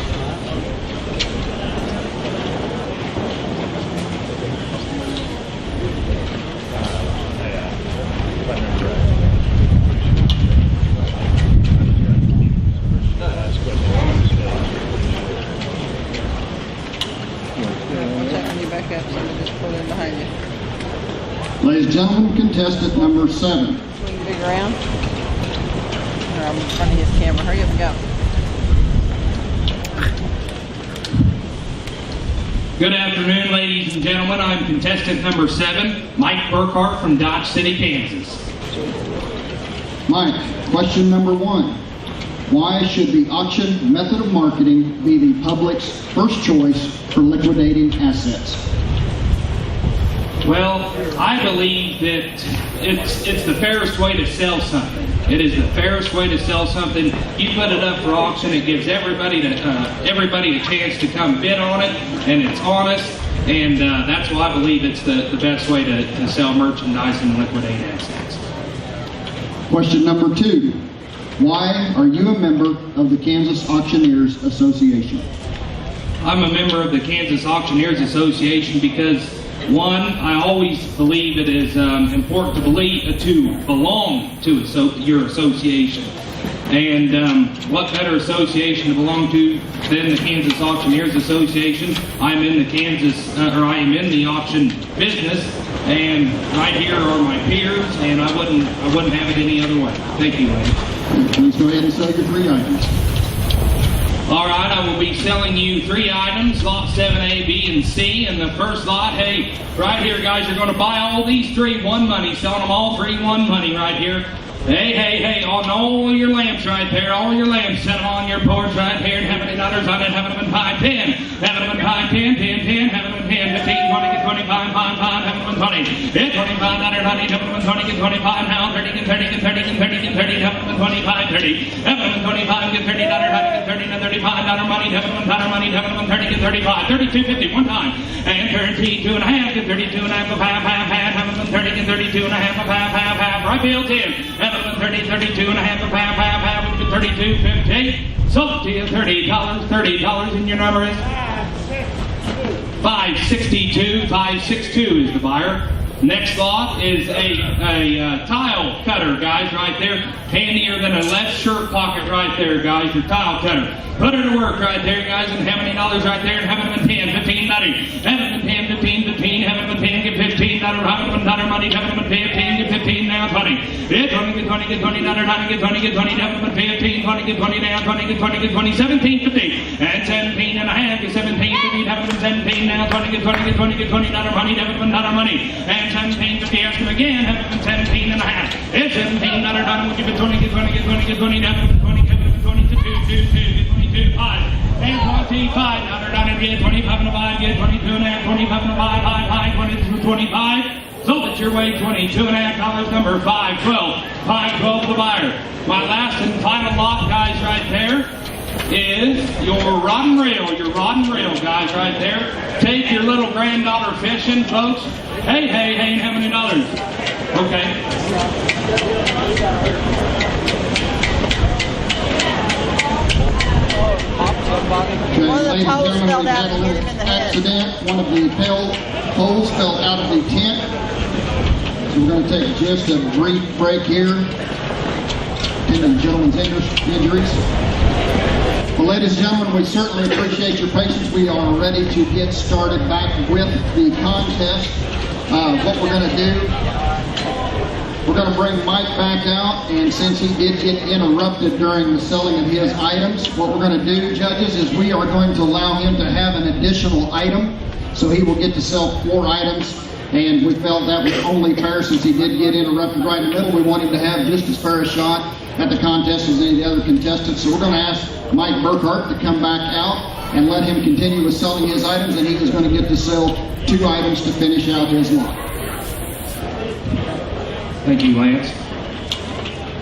B: Ladies and gentlemen, contestant number 7.
J: Swing big around. Or I'm in front of his camera. Hurry up and go.
K: Good afternoon, ladies and gentlemen. I'm contestant number 7, Mike Burkhart from Dodge City, Kansas.
B: Mike, question number 1. Why should the auction method of marketing be the public's first choice for liquidating assets?
K: Well, I believe that it's the fairest way to sell something. It is the fairest way to sell something. You put it up for auction, it gives everybody a chance to come bid on it, and it's honest, and that's why I believe it's the best way to sell merchandise and liquidate assets.
B: Question number 2. Why are you a member of the Kansas Auctioneers Association?
K: I'm a member of the Kansas Auctioneers Association because, 1, I always believe it is important to belong to your association. And what better association to belong to than the Kansas Auctioneers Association? I am in the auction business, and right here are my peers, and I wouldn't have it any other way. Thank you, ladies.
B: Please go ahead and sell your 3 items.
K: All right, I will be selling you 3 items, lot 7A, B, and C. And the first lot, hey, right here, guys, you're going to buy all these 3, 1 money. Selling them all 3, 1 money right here. Hey, on all your lamps right there, all your lamps, set them on your porch right here, and have any nutters on it, have them in 5, 10, have them in 5, 10, 10, 10, have them in 10, 15, 20, 25, 5, have them in 20, 25, nutter, honey, have them in 20, get 25 now, 30, get 30, get 30, get 30, get 30, have them in 25, 30, have them in 25, get 30, nutter, honey, get 30, and 35, nutter, money, have them in nutter, money, have them in 30, get 35, 32, 50, 1 time, and 32 and a half, get 32 and a half, of half, have them in 30, get 32 and a half, of half, right bill 10, 30, 32 and a half, of half, 32, 58. Sold to you $30 and your number is 562. 562 is the buyer. Next lot is a tile cutter, guys, right there. Handier than a left shirt pocket right there, guys, your tile cutter. Put her to work right there, guys, and how many dollars right there, and have it in 10, 15, nutty. Have it in 10, 15, 15, have it in 10, get 15, nutter, have it in nutter, money, have it in 15, get 15, now 20. Get 20, get 20, get 20, nutter, nutter, get 20, get 20, have it in 15, 20, get 20, now 20, get 20, get 20, 17, 50, and 17 and a half, get 17, 50, have it in 17, now 20, get 20, get 20, get 20, nutter, money, have it in nutter, money, and 17, 50, ask him again, have it in 17 and a half. It's 17, nutter, nutter, we'll give it 20, get 20, get 20, get 20, have it in 20, have it in 20, to 2, get 22, 5. And 25, nutter, get 25 and a 5, get 22 and a half, 25 and a 5, 20 through 25. So that's your way, $22 and a half, number 512. 512 the buyer. My last and final lot, guys, right there is your rod and reel. Your rod and reel, guys, right there. Take your little granddaughter fishing, folks. Hey, how many dollars? Okay.
J: One of the
B: Ladies and
J: poles
B: gentlemen,
J: fell
B: we've
J: down
B: had a
J: and hit
B: little
J: him in the head.
B: accident. One of the poles fell out of the tent. So we're going to take just a brief break here. Attending the gentleman's injuries. Well, ladies and gentlemen, we certainly appreciate your patience. We are ready to get started back with the contest. What we're going to do, we're going to bring Mike back out, and since he did get interrupted during the selling of his items, what we're going to do, judges, is we are going to allow him to have an additional item, so he will get to sell 4 items, and we felt that was only fair since he did get interrupted right in the middle. We want him to have just as fair a shot at the contest as any of the other contestants, so we're going to ask Mike Burkhart to come back out and let him continue with selling his items, and he is going to get to sell 2 items to finish out his lot.
K: Thank you, Lance.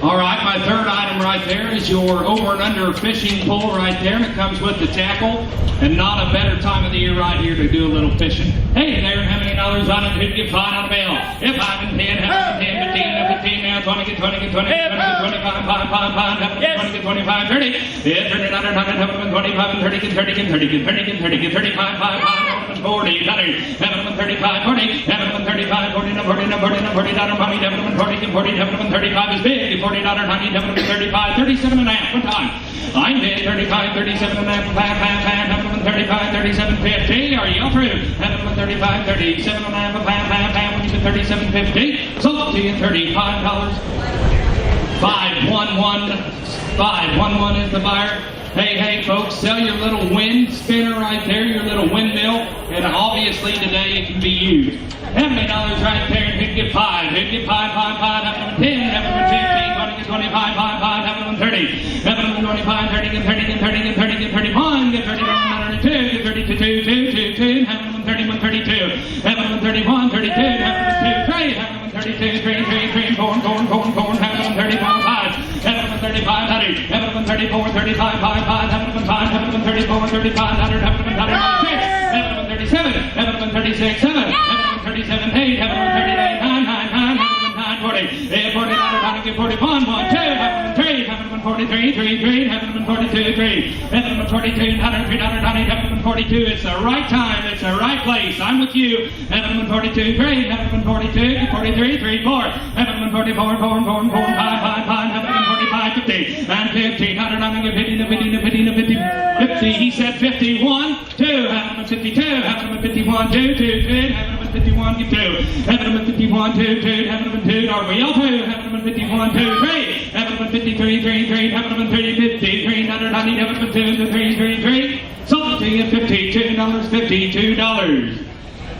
K: All right, my third item right there is your over and under fishing pole right there, and it comes with the tackle, and not a better time of the year right here to do a little fishing. Hey there, how many dollars on it? Who'd get 5 on a bill? If 5 and 10, have 10, 15, now 20, get 20, get 20, get 20, get 25, 5, have 20, get 25, 30. Yeah, 30, 100, have 25 and 30, get 30, get 30, get 30, get 30, get 35, 5, 40, have 35, 40, have 35, 40, no 40, no 40, no 40, $40, money, have 40, get 40, have 35 is big, $40, honey, have 35, 37 and a half, one time. I'm bid 35, 37 and a half, have 35, 37, 50. Are you approved? Have 35, 37 and a half, have when you said 37, 50. Sold to you $35. 511 is the buyer. Hey, folks, sell your little wind spinner right there, your little windmill, and obviously today it can be used. How many dollars right there? And who'd get 5? Who'd get 5, have 10, have 15, 20, get 25, 5, have 30, have 25, 30, get 30, get 30, get 30, get 31, get 31, 32, get 32, 2, have 31, 32, have 31, 32, have 2, 3, have 32, 3, corn, have 31, 5, have 35, 30, have 34, 35, 5, have 5, have 34, 35, 100, have 36, have 37, have 36, 7, have 37, 8, have 38, 9, have 40, 40, 41, 1, 2, have 3, have 43, 3, have 42, 3, have 42, have 42. It's the right time, it's the right place. I'm with you. Have 42, 3, have 42, 43, 3, 4, have 44, 4, 5, have 45, 50, and 50, 50. He said 51, 2, have 52, have 51, 2, 2, have 51, get 2, have 51, 2, 2, have 2, are we all 2, have 51, 2, 3, have 53, 3, have 30, 53, have 2, 3, sold to you $52, $52.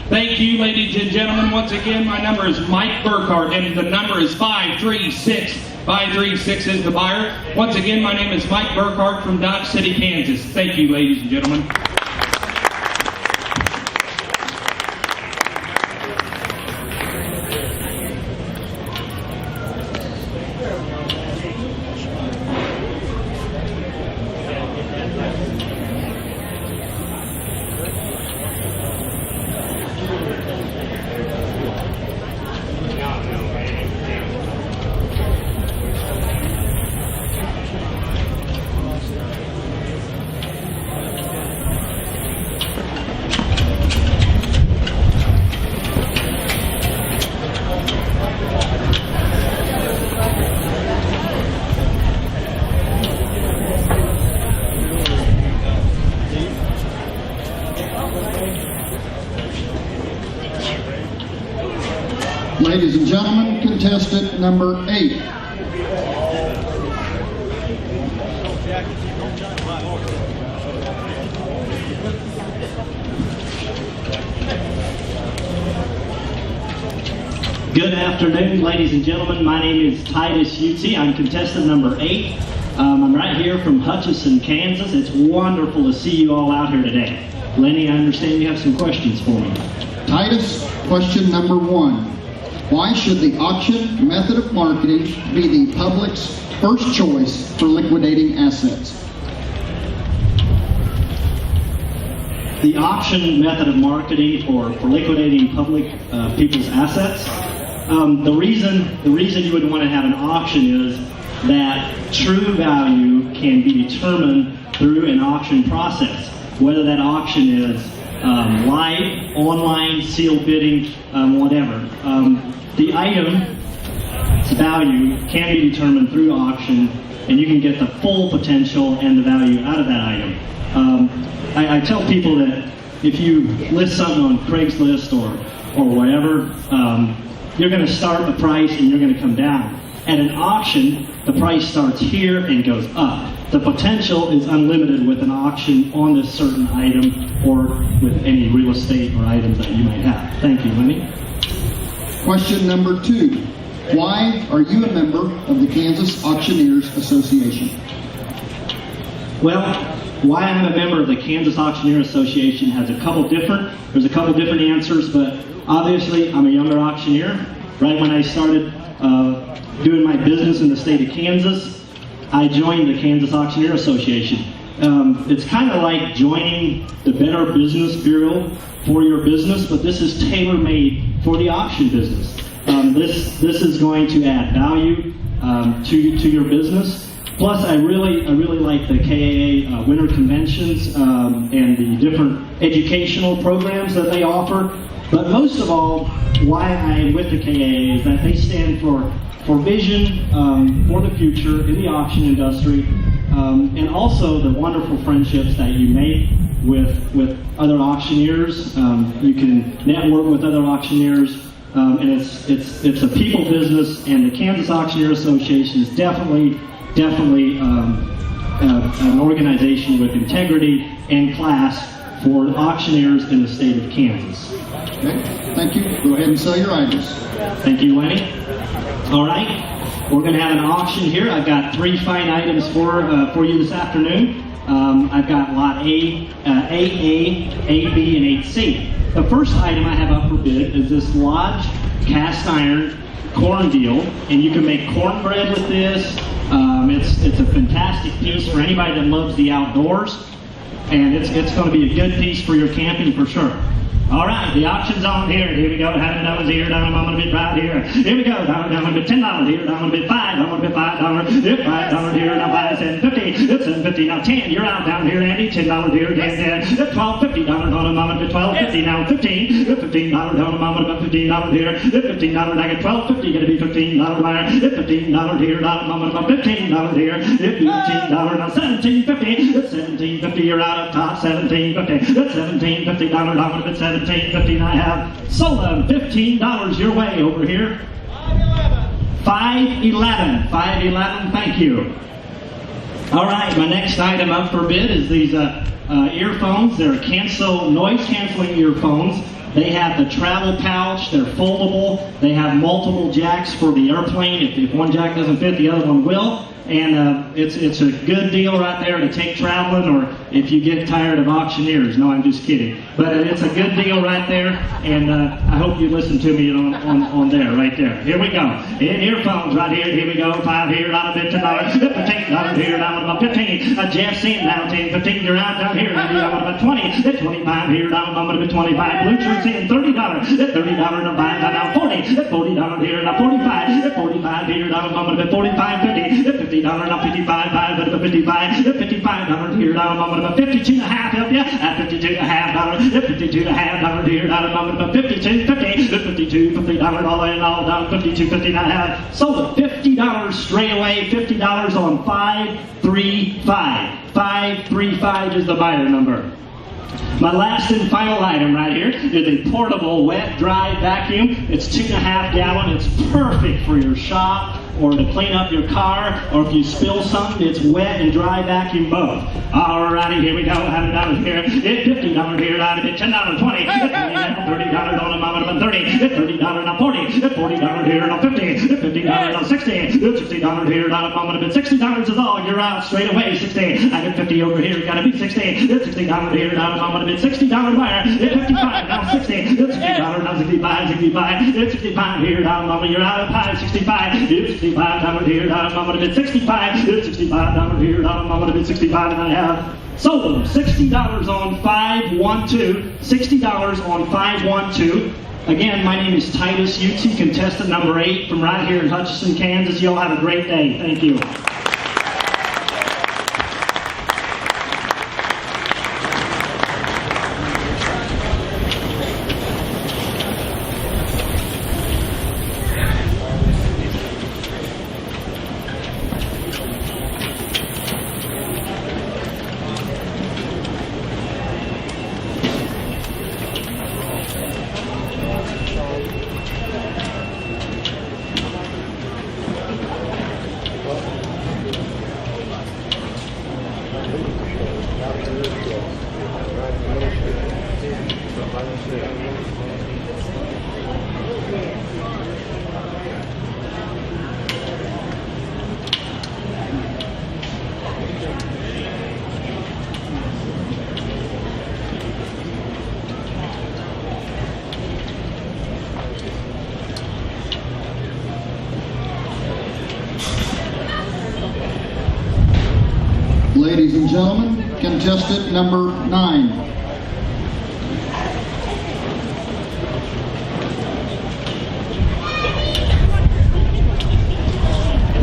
K: Thank you, ladies and gentlemen. Once again, my number is Mike Burkhart, and the number is 536. 536 is the buyer. Once again, my name is Mike Burkhart from Dodge City, Kansas. Thank you, ladies and gentlemen.
B: Ladies and gentlemen, contestant number 8.
L: Good afternoon, ladies and gentlemen. My name is Titus Utzi. I'm contestant number 8. I'm right here from Hutchinson, Kansas. It's wonderful to see you all out here today. Lenny, I understand you have some questions for me.
B: Titus, question number 1. Why should the auction method of marketing be the public's first choice for liquidating assets?
L: The auction method of marketing for liquidating public people's assets. The reason you would want to have an auction is that true value can be determined through an auction process, whether that auction is live, online, sealed bidding, whatever. The item's value can be determined through auction, and you can get the full potential and the value out of that item. I tell people that if you list something on Craigslist or whatever, you're going to start the price and you're going to come down. At an auction, the price starts here and goes up. The potential is unlimited with an auction on this certain item or with any real estate or items that you might have. Thank you, Lenny.
B: Question number 2. Why are you a member of the Kansas Auctioneers Association?
L: Well, why I'm a member of the Kansas Auctioneer Association there's a couple different answers, but obviously I'm a younger auctioneer. Right when I started doing my business in the state of Kansas, I joined the Kansas Auctioneer Association. It's kind of like joining the Better Business Bureau for your business, but this is tailor-made for the auction business. This is going to add value to your business. Plus, I really like the KAA winter conventions and the different educational programs that they offer. But most of all, why I'm with the KAA is that they stand for vision for the future in the auction industry, and also the wonderful friendships that you make with other auctioneers. You can network with other auctioneers, and it's a people business. And the Kansas Auctioneer Association is definitely an organization with integrity and class for auctioneers in the state of Kansas.
B: Okay, thank you. Go ahead and sell your items.
L: Thank you, Lenny. All right, we're going to have an auction here. I've got 3 fine items for you this afternoon. I've got lot A, AA, AB, and 8C. The first item I have up for bid is this Lodge cast iron corn deal, and you can make cornbread with this. It's a fantastic piece for anybody that loves the outdoors, and it's going to be a good piece for your camping for sure. All right, the auction's on here. Here we go. $100 here. Down. I'm going to bid right here. Here we go. Down. I'm going to bid $10 here. Down. I'm going to bid $5. I'm going to bid $5. If $5 here. Now $5, $7.50. It's $7.50. Now 10. You're out down here, Andy. $10 here. $10. If $12.50 down. I'm going to bid $12.50. Now 15. If $15 down. I'm going to bid $15 here. If $15 I get $12.50. Going to be $15 buyer. If $15 here. Down. I'm going to bid $15 here. If $15 now $17.50. It's $17.50. You're out up top. $17.50. It's $17.50 down. I'm going to bid $17.50. I have sold them $15 your way over here. $5.11. Thank you. All right, my next item up for bid is these earphones. They're noise canceling earphones. They have the travel pouch. They're foldable. They have multiple jacks for the airplane. If one jack doesn't fit, the other one will. And it's a good deal right there to take traveling, or if you get tired of auctioneers. No, I'm just kidding. But it's a good deal right there, and I hope you listen to me on there, right there. Here we go. Earphones right here. Here we go. $5 here. Out of it tonight. $15 here. Down about 15. Jeff in now. 10, 15. You're out down here. Down about 20. 25 here. Down about 25. Blue shirts in. $30. $30 now 5. Now 40. $40 here. Now 45. $45 here. Down about 45. 50. $50 now 55. $55 here. Down about 52 and a half. Help you. At $52.5. $52.5 here. Down about 52. 50. $50 all in all. Down 52.50 and a half. Sold at $50 straight away. $50 on 535. 535 is the buyer number. My last and final item right here is a portable wet dry vacuum. It's 2.5 gallon. It's perfect for your shop, or to clean up your car, or if you spill something, it's wet and dry vacuum both. Alrighty, here we go, $100 here, it's $50 here, out of it, $10, $20, it's $30 on a mama to $30, it's $30 on 40, it's $40 here on 50, it's $50 on 60, it's $60 here, not a mama to $60 is all, you're out straight away, 60, I get 50 over here, gotta be 60, it's $60 here, not a mama to $60 buyer, it's 55, now 60, it's $60, now 65, 65, it's 65 here, now mama, you're out of pie, 65, it's $65 here, now mama to 65, it's $65 here, now mama to 65, and I have sold them $60 on 512, $60 on 512. Again, my name is Titus Utzi, contestant number 8 from right here in Hutchinson, Kansas. Y'all have a great day. Thank you.
B: Ladies and gentlemen, contestant number 9.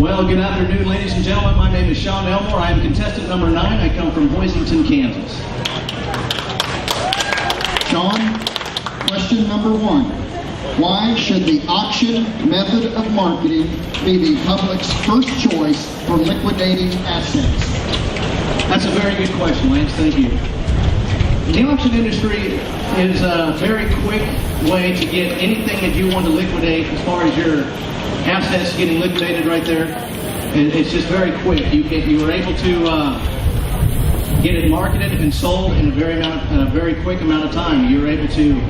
E: Well, good afternoon, ladies and gentlemen. My name is Shaun Elmore. I am contestant number 9. I come from Hoisington, Kansas.
B: Shaun, question number 1. Why should the auction method of marketing be the public's first choice for liquidating assets?
E: That's a very good question, Lance. Thank you. The auction industry is a very quick way to get anything that you want to liquidate as far as your assets getting liquidated right there. It's just very quick. You are able to get it marketed and sold in a very quick amount of time. You're able to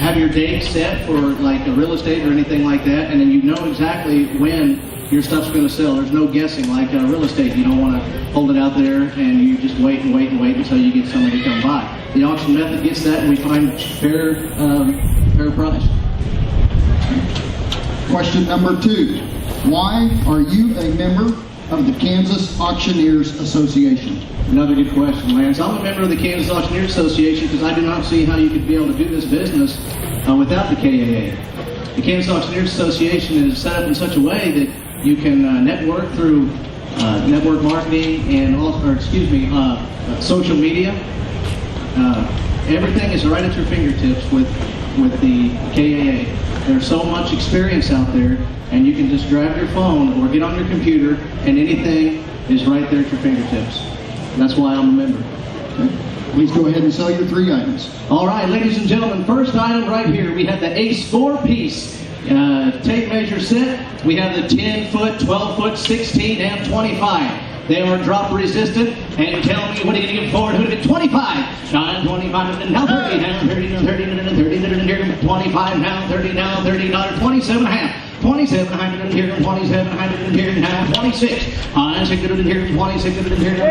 E: have your date set for like a real estate or anything like that, and then you know exactly when your stuff's going to sell. There's no guessing like real estate. You don't want to hold it out there and you just wait and wait and wait until you get somebody to come buy. The auction method gets that, and we find fair price.
B: Question number 2. Why are you a member of the Kansas Auctioneers Association?
E: Another good question, Lance. I'm a member of the Kansas Auctioneer Association because I do not see how you could be able to do this business without the KAA. The Kansas Auctioneers Association is set up in such a way that you can network through network marketing and social media. Everything is right at your fingertips with the KAA. There's so much experience out there, and you can just grab your phone or get on your computer, and anything is right there at your fingertips. That's why I'm a member.
B: Okay. Please go ahead and sell your 3 items.
E: All right, ladies and gentlemen, first item right here. We have the Ace 4-piece tape measure set. We have the 10-foot, 12-foot, 16, and 25. They are drop resistant. And tell me, what are you going to give forward? Who did it? 25. Shaun, 25, and now 30, now 30, now 30, now 30, now 30, 25, now 30, now 30, now 27 and a half. 2700 in here, 2700 in here, now 26. 600 in here, 2600 in here, now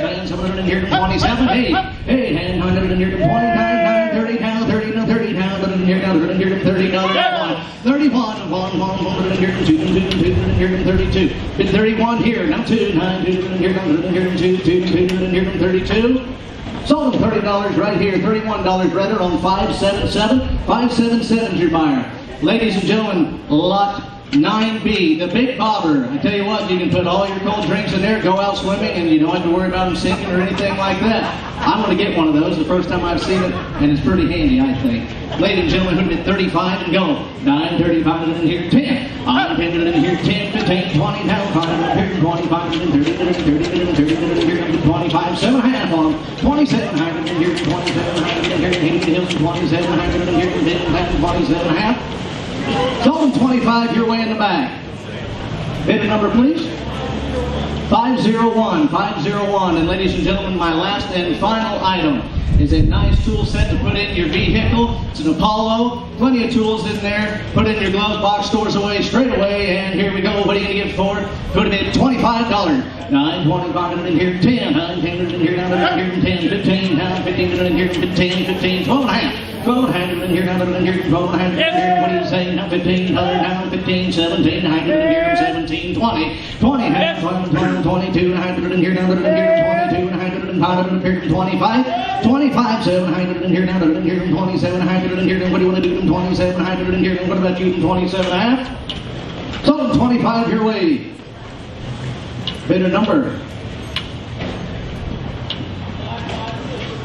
E: 26. 700 in here, 27. 800 in here, 29, 30, now 30, now 30, now 30 in here, now 30 in here, 30, now 31, 100 in here, 2 in here, 32. 31 here, now 2, 9, 2 in here, 2 in here, 32. Sold them $30 right here, $31 right there on 577. 577 is your buyer. Ladies and gentlemen, lot 9B, the Big Bobber. I tell you what, you can put all your cold drinks in there, go out swimming, and you don't have to worry about them sinking or anything like that. I'm going to get one of those the first time I've seen it, and it's pretty handy, I think. Ladies and gentlemen, who did 35 and go? 9, 35 in here, 10. I'm 10 in here, 10, 15, 20, now 5 in here, 25 in 30, 30 in here, 25, 7.5 on them. 2700 in here, 2700 in here, 2700 in here, 27.5.
D: Sold them 25 your way in the back. Bid number, please. 501, 501. And ladies and gentlemen, my last and final item is a nice tool set to put in your vehicle. It's an Apollo, plenty of tools in there. Put it in your glove box, stores away straight away, and here we go. What are you going to get for it? Could have been $25. 9, 20, 500 in here, 10, 10 in here, 900 in here, 10, 15, 15 in here, 10, 15, 12 and a half. 1200 in here, 900 in here, 1200 in here. What do you say? Now 15, 15, 17, 100 in here, 17, 20, 20, 20, 22, 100 in here, 900 in here, 22, 100 500 in here, 25, 25, 700 in here, 900 in here, 2700 in here. And what do you want to do? 2700 in here. And what about you? 27 and a half. Sold 25 your way. Bidder number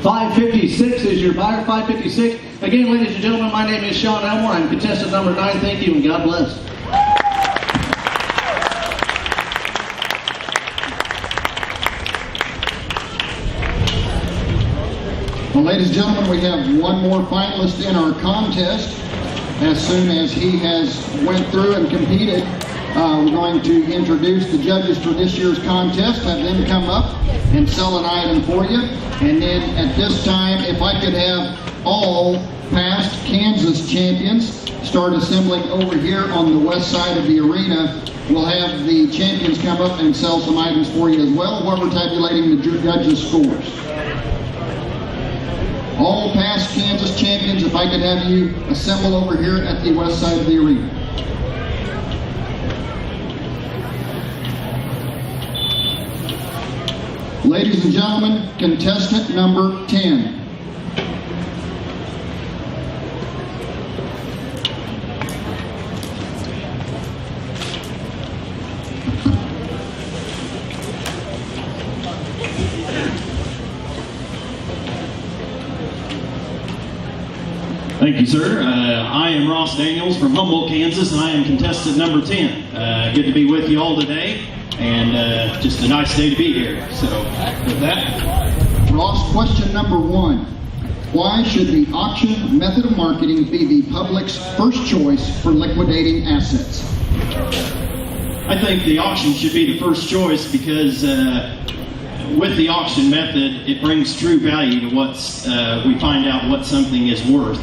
D: 556 is your buyer, 556. Again, ladies and gentlemen, my name is Shaun Elmore. I'm contestant number 9. Thank you, and God bless.
B: Well, ladies and gentlemen, we have one more finalist in our contest. As soon as he has went through and competed, we're going to introduce the judges for this year's contest, have them come up and sell an item for you. And then at this time, if I could have all past Kansas champions start assembling over here on the west side of the arena, we'll have the champions come up and sell some items for you as well while we're tabulating the judges' scores. All past Kansas champions, if I could have you assemble over here at the west side of the arena. Ladies and gentlemen, contestant number 10.
E: Thank you, sir. I am Ross Daniels from Homboldt, Kansas, and I am contestant number 10. Good to be with you all today, and just a nice day to be here. So, with that.
B: Ross, question number 1. Why should the auction method of marketing be the public's first choice for liquidating assets?
E: I think the auction should be the first choice because with the auction method, it brings true value to what's, we find out what something is worth.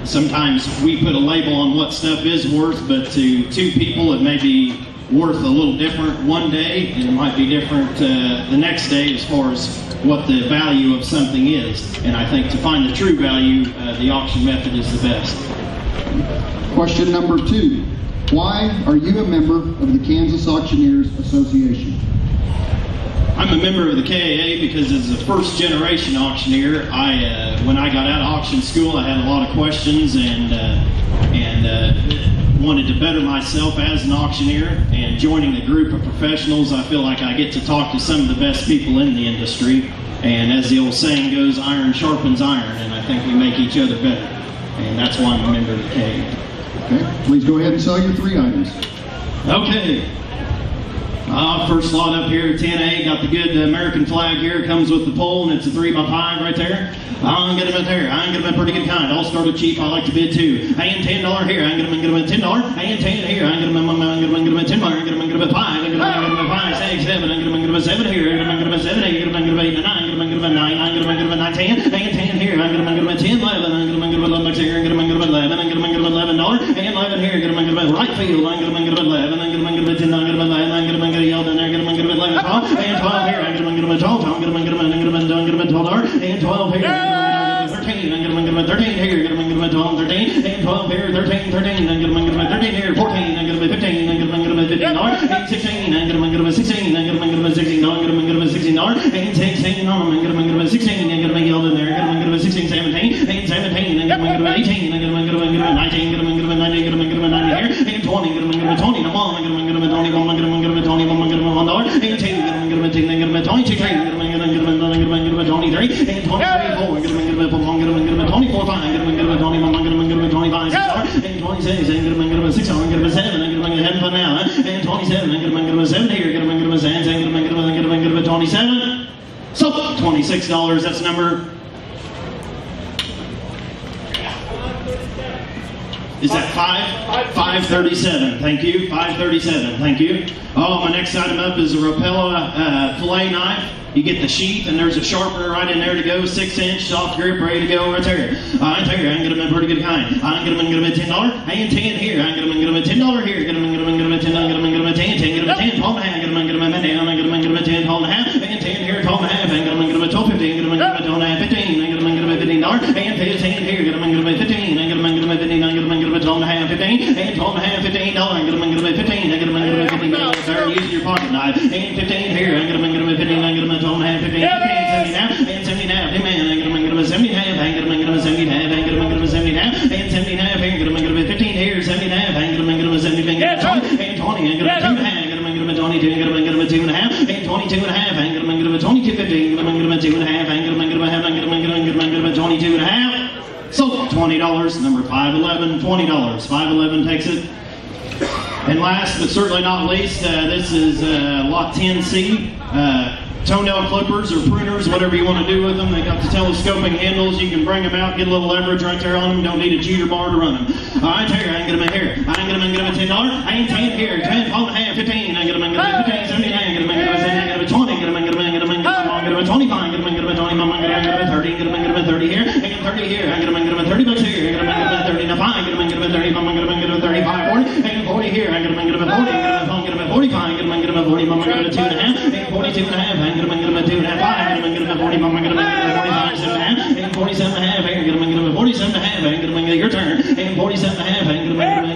E: Sometimes we put a label on what stuff is worth, but to two people it may be worth a little different one day, and it might be different the next day as far as what the value of something is. And I think to find the true value, the auction method is the best.
B: Question number 2. Why are you a member of the Kansas Auctioneers Association?
E: I'm a member of the KAA because as a first-generation auctioneer, when I got out of auction school, I had a lot of questions and wanted to better myself as an auctioneer. And joining a group of professionals, I feel like I get to talk to some of the best people in the industry. And as the old saying goes, iron sharpens iron, and I think we make each other better. And that's why I'm a member of the KAA.
B: Okay, please go ahead and sell your 3 items.
E: Okay. First lot up here, 10A, got the good American flag here. It comes with the pole, and it's a 3x5 right there. I'm going to bet there. I'm going to bet pretty good kind. All started cheap. I like to bid too. And $10 here. I'm going to bet $10. And 10 here. I'm going to bet $10. I'm going to bet 5. I'm going to bet 5, 6, 7. I'm going to bet 7 here. I'm going to bet 7 here. I'm going to bet 8, 9. I'm going to bet 9. I'm going to bet 9, 10. And 10 here. I'm going to bet 10, 11. I'm going to bet 11 bucks here. I'm going to bet 11. I'm going to bet $11. And 11 here. I'm going to bet right field. I'm going to bet 11. I'm going to bet 10. I'm going to bet 11. I'm going to bet yelled in there. I'm going to bet 11. 12. And 12 here. I'm going to bet 12. I'm going to bet $12. And 12 here. 13, I'm going to bet 13 here, I'm going to bet 12, 13, and 12 here, 13, 13, I'm going to bet 13 here, 14, I'm going to bet 15, I'm going to bet $15, and 16, I'm going to bet 16, I'm going to bet 16, I'm going to bet $16, and 16, I'm going to bet 16, I'm going to bet yelled in there, I'm going to bet 16, 17, and 17, I'm going to bet 18, I'm going to bet 19, I'm going to bet 90, I'm going to bet 90 here, and 20, I'm going to bet 20, come on, I'm going to bet 20, I'm going to bet 20, I'm going to bet $1, and 2, I'm going to bet 2, I'm going to bet 22, I'm going to bet 23, and 23, 4, I'm going to bet 4, I'm going to bet 24, 5, I'm going to bet 21, I'm going to bet 25, 6, and 26, I'm going to bet 6, I'm going to bet 7, I'm going to bet 7 now, and 27, I'm going to bet 7 here, I'm going to bet 7, I'm going to bet 27. So, $26, that's number.
L: Is that 537? Thank you. 537. Thank you. Oh, my next item up is a Rapella fillet knife. You get the sheath, and there's a sharpener right in there to go, 6-inch, soft grip, ready to go right there. I tell you, I'm going to be a pretty good kind. I'm going to be $10. And 10 here. I'm going to be $10 here. I'm going to be 10. I'm going to be 10. 10, 10, 12 and a half. I'm going to be 10. I'm going to be 10, 12 and a half. And 10 here, 12 and a half. I'm going to be 12.50. I'm going to be 12 and a half, 15. I'm going to be $15. And 15 here. I'm going to be 15. I'm going to be 15. I'm going to be 12 and a half, 15. And 12 and a half, $15. I'm going to be 15. I'm going to be 15. Start using your pocket knife. And 15 here. I'm going to be 15. I'm going to be 12 and a half, 15. 70 now, and 70 now, hey man, I'm gonna be 70 half, I'm gonna be 70 half, I'm gonna be 70 now, and 70 half, I'm gonna be 15 here, 70 half, I'm gonna be 70, I'm gonna be 20, and 20, I'm gonna be 2 half, I'm gonna be 22, I'm gonna be 2 and a half, and 22 and a half, I'm gonna be 22.50, I'm gonna be 2 and a half, I'm gonna be 22 and a half. So $20, number 511, $20. 511 takes it. And last but certainly not least, this is lot 10C. Toenail clippers or pruners, whatever you want to do with them. They got the telescoping handles. You can bring them out, get a little leverage right there on them. Don't need a cheater bar to run them. All right, here, I ain't going to be here. I ain't going to be $10. I ain't 10 here. 10, 12 and a half, 15. I'm going to be 15, 70, I'm going to be 70, I'm going to be 20, I'm going to be 25, I'm going to be 25, I'm going to be 20, I'm going to be 30, I'm going to be 30 here, I'm going to be 30 here, I'm going to be 30 bucks here, I'm going to be 30, now 5, I'm going to be 30, I'm going to be 35, 40, and 40 here, I'm going to be 40, I'm going to be 45, I'm going to be 40, I'm going to be 2 and a half, and 42 and a half, I'm going to be 2 and a half. 5, I'm going to be 40, I'm going to be 45, 7 and a half, and 47 and a half, I'm going to be 47 and a half, I'm going to be your turn, and 47 and a half, I'm going to be, you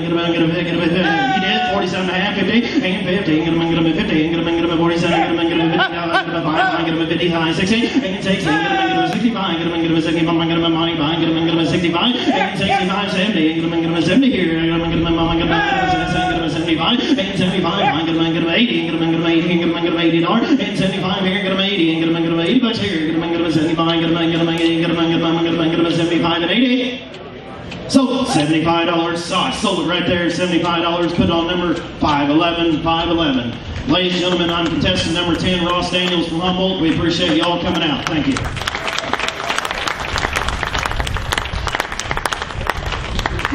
L: did 47 and a half, 50, and 50, I'm going to be 50, I'm going to be 47, I'm going to be 50, I'm going to be 5, I'm going to be 50, high, 60, and 60, I'm going to be 65, I'm going to be 65, I'm going to be 95, I'm going to be 65, and 65, 70, I'm going to be 70 here, I'm going to be 75, and 75, I'm going to be 80, I'm going to be 80, I'm going to be $80, and 75 here, I'm going to be 80, I'm going to be 80 bucks here, I'm going to be 75, I'm going to be 75 and 80. So $75. So I sold it right there, $75. Put on number 511, 511. Ladies and gentlemen, I'm contestant number 10, Ross Daniels from Homboldt. We appreciate you all coming out. Thank you.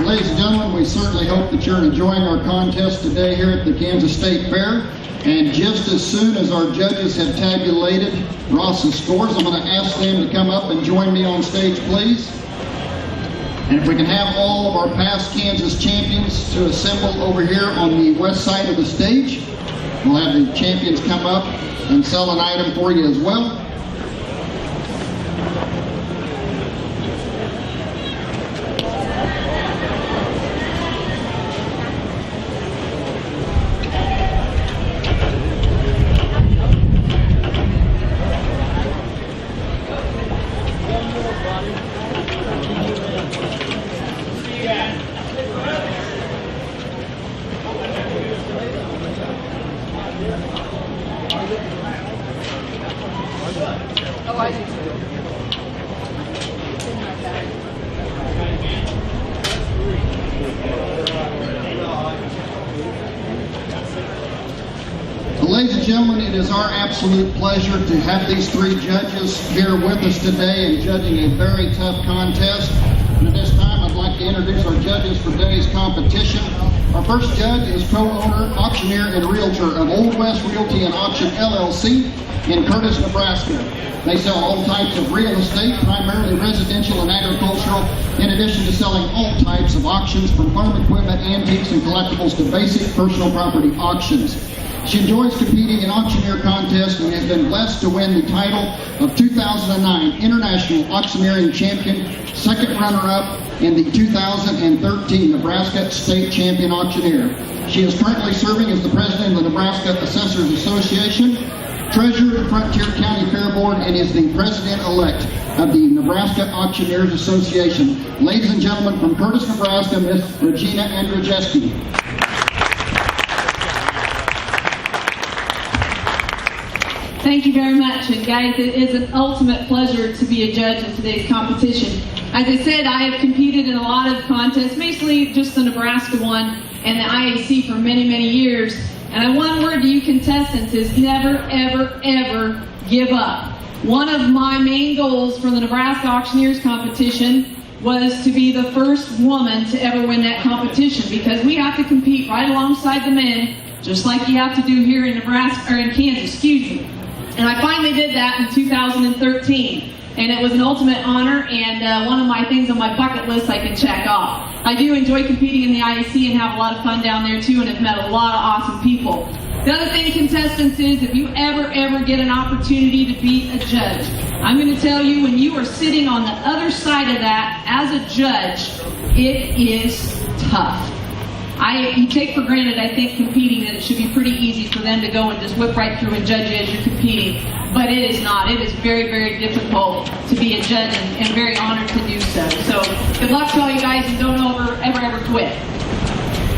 B: Ladies and gentlemen, we certainly hope that you're enjoying our contest today here at the Kansas State Fair. And just as soon as our judges have tabulated Ross's scores, I'm going to ask them to come up and join me on stage, please. And if we can have all of our past Kansas champions to assemble over here on the west side of the stage. We'll have the champions come up and sell an item for you as well. Ladies and gentlemen, it is our absolute pleasure to have these three judges here with us today and judging a very tough contest. And at this time, I'd like to introduce our judges for today's competition. Our first judge is co-owner, auctioneer, and realtor of Old West Realty Auction, LLC in Curtis, Nebraska. They sell all types of real estate, primarily residential and agricultural, in addition to selling all types of auctions from farm equipment, antiques, and collectibles to basic personal property auctions. She enjoys competing in auctioneer contests and has been blessed to win the title of 2009 International Auctioneering Champion, second runner-up in the 2013 Nebraska State Champion Auctioneer. She is currently serving as the president of the Nebraska Assessors Association, treasurer of Frontier County Fair Board, and is the president-elect of the Nebraska Auctioneers Association. Ladies and gentlemen, from Curtis, Nebraska, Miss Regina Andrijeski.
A: Thank you very much. And guys, it is an ultimate pleasure to be a judge in today's competition. As I said, I have competed in a lot of contests, basically just the Nebraska one and the IAC for many, many years. And one word to you contestants is never, ever, ever give up. One of my main goals for the Nebraska Auctioneers competition was to be the first woman to ever win that competition, because we have to compete right alongside the men, just like you have to do here in Nebraska, or in Kansas, excuse me. And I finally did that in 2013. And it was an ultimate honor, and one of my things on my bucket list I can check off. I do enjoy competing in the IAC and have a lot of fun down there too, and have met a lot of awesome people. The other thing, contestants, is if you ever get an opportunity to be a judge, I'm going to tell you, when you are sitting on the other side of that as a judge, it is tough. You take for granted, I think, competing, that it should be pretty easy for them to go and just whip right through and judge you as you're competing. But it is not. It is very, very difficult to be a judge, and very honored to do so. So good luck to all you guys, and don't ever quit.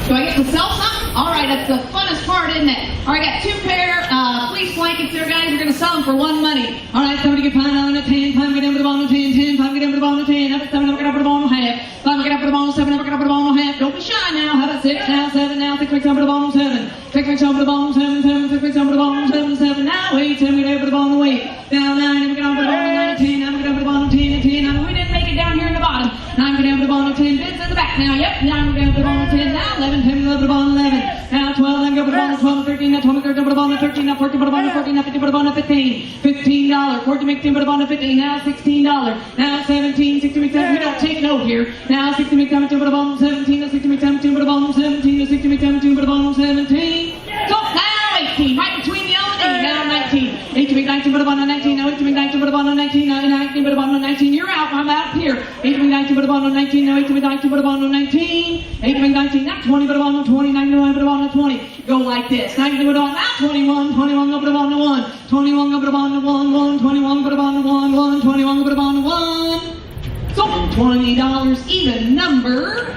A: Do I get to sell something? All right, that's the funnest part, isn't it? All right, I got 2 pair fleece blankets there, guys. We're going to sell them for 1 money. All right, somebody get pine on a 10, pine get down to the bottom of 10, 10, pine get down to the bottom of 10, up at 7, never get up at the bottom of half, 5 get up at the bottom of 7, never get up at the bottom of half. Don't be shy now. How about 6 now, 7 now, 6 weeks up at the bottom of 7, 6 weeks up at the bottom of 7, 7, 6 weeks up at the bottom of 7, 7. Now 8, 10 get up at the bottom of 8. Now 9, never get up at the bottom of 9, 10, never get up at the bottom of 10, and 10. Now we didn't make it down here in the bottom. 9 get down to the bottom of 10, bids in the back now. Yep, 9 get down to the bottom of 10. Now 11, 10 get up to the bottom of 11. Now 12, 9 go up to the bottom of 12, 13, now 12, 13, put the bottom of 13, now 14, put the bottom of 14, now 15, put the bottom of 15, $15, 14, make 10, put the bottom of 15, now $16, now 17, 16, make 10, we don't take note here, now 16, make 10, put the bottom of 17, now 16, make 10, put the bottom of 17, now 16, make 10, put the bottom of 17, so now 18, right between the L and E, now 19, 18, make 19, put the bottom of 19, now 18, make 19, put the bottom of 19, now 19, put the bottom of 19, you're out, I'm out here, 18, make 19, put the bottom of 19, now 18, make 19, put the bottom of 19, 18, make 19, now 20, put the bottom of 20, 19, put the bottom of 20, go like this, 19, put the bottom, now 21, 21, go put the bottom of 1, 21, go put the bottom of 1, 1, 21, put the bottom of 1, 1, 21, go put the bottom of 1, so $20, even number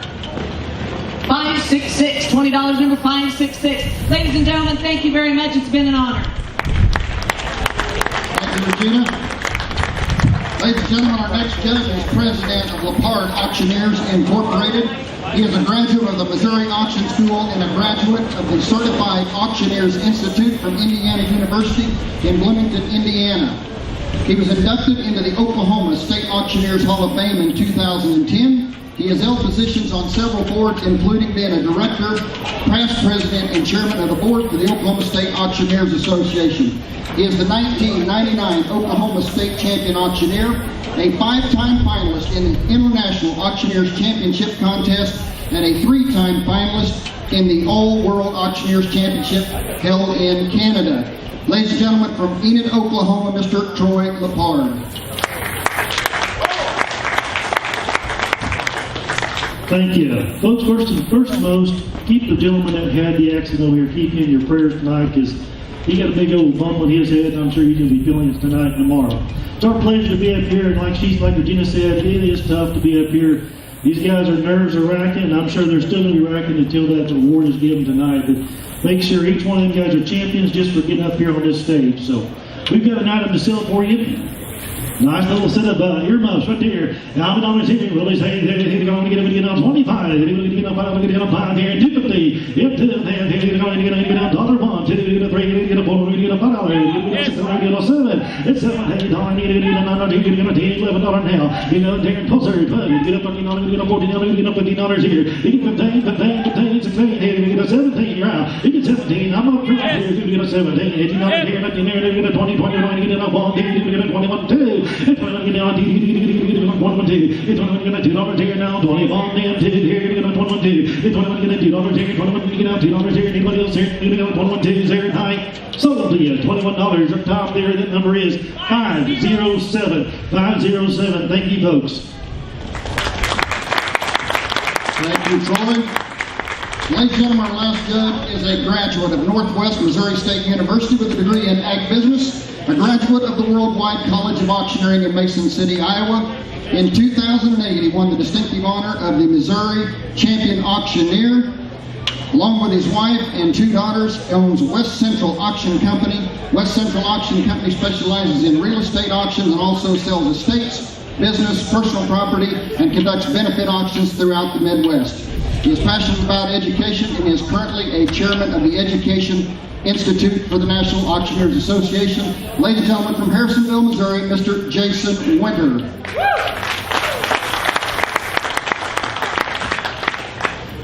A: 566, $20 number 566. Ladies and gentlemen, thank you very much. It's been an honor.
B: Thank you, Regina. Ladies and gentlemen, our next judge is President of Lippard Auctioneers Incorporated. He is a graduate of the Missouri Auction School and a graduate of the Certified Auctioneers Institute from Indiana University in Bloomington, Indiana. He was inducted into the Oklahoma State Auctioneers Hall of Fame in 2010. He has held positions on several boards, including being a director, past president, and chairman of the board for the Oklahoma State Auctioneers Association. He is the 1999 Oklahoma State Champion Auctioneer, a 5-time finalist in the International Auctioneers Championship Contest, and a 3-time finalist in the All World Auctioneers Championship held in Canada. Ladies and gentlemen, from Enid, Oklahoma, Mr. Troy Lippard.
M: Thank you. Folks, first and most, keep the gentleman that had the accident over here, keep him in your prayers tonight, because he got a big old bump on his head, and I'm sure he's going to be feeling it tonight and tomorrow. It's our pleasure to be up here, and like Regina said, it is tough to be up here. These guys, their nerves are racking, and I'm sure they're still going to be racking until that award is given tonight. But make sure each one of them guys are champions just for getting up here on this stage. So we've got an item to sell for you. Nice little set of earmuffs right there. Now, I'm going to really say they're going to get on 25. They're going to get on 5. They're going to get on 5 here. 250. Yep, they're going to get on $1. 1, 2, get a 3, get a 4, get a $5. Get a 6, get a 7. It's $7. $8. Get a $9. Get a $10. $11 now. You know, Darren Pulser. Get a $13. Get a $14. Get a $15 here. You get 15, 16. Here, you get a 17. You're out. You get 17. I'm up here. You get a 17. $18 here. $19 there. You get a 20. 29. Get a 1. You get a 21. 2. It's going to get on $1, 2. It's going to get $2 here now. 21 then 2 here. Get on 21 2. It's going to get $2 here. 21 get out $2 here. Anybody else here? Get on 21 2 there high. Sold to you $21 up top there. That number is 507. 507. Thank you, folks.
B: Thank you, Troy. Ladies and gentlemen, our last judge is a graduate of Northwest Missouri State University with a degree in Ag Business, a graduate of the Worldwide College of Auctioneering in Mason City, Iowa. In 2008, he won the distinctive honor of the Missouri Champion Auctioneer. Along with his wife and 2 daughters, owns West Central Auction Company. West Central Auction Company specializes in real estate auctions and also sells estates, business, personal property, and conducts benefit auctions throughout the Midwest. He is passionate about education and is currently a chairman of the Education Institute for the National Auctioneers Association. Ladies and gentlemen, from Harrisonville, Missouri, Mr. Jason Winter.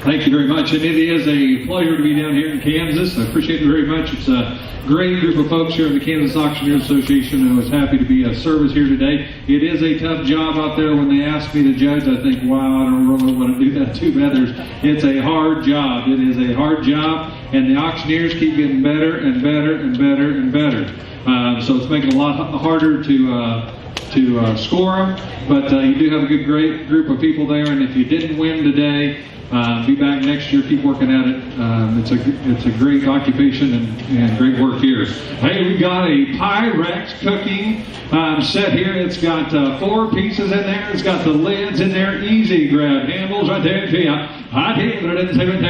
E: Thank you very much, and it is a pleasure to be down here in Kansas. I appreciate it very much. It's a great group of folks here in the Kansas Auctioneer Association, and I was happy to be of service here today. It is a tough job out there. When they ask me to judge, I think, wow, I don't really want to do that to others. It's a hard job. It is a hard job, and the auctioneers keep getting better and better and better and better. So it's making it a lot harder to score them, but you do have a great group of people there, and if you didn't win today, be back next year, keep working at it. It's a great occupation and great work here. Hey, we got a Pyrex cooking set here. It's got 4 pieces in there. It's got the lids in there. Easy grab handles right there. I did 17,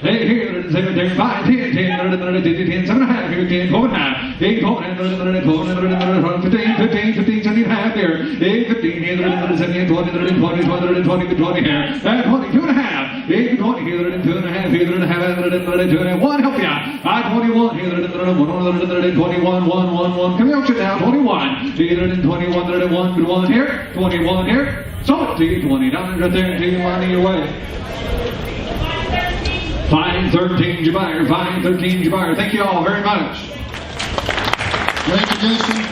E: hey, here, 17, 5, 10, 10, 10, 7 and a half, 10, 4 and a half, 8, 4, 15, 15, 15, 17 and a half here, 8, 15, 17, 20, 20, 20, 20, 20 here, 22 and a half, 8, 20, 2 and a half, 2 and a half, 1, help ya, 21, 21, 1, 1, 1, come out now, 21, 21, 1 here, 21 here, so, $20 right there, take your money away. 513 Jabir, 513 Jabir. Thank you all very much.
B: Thank you, Jason.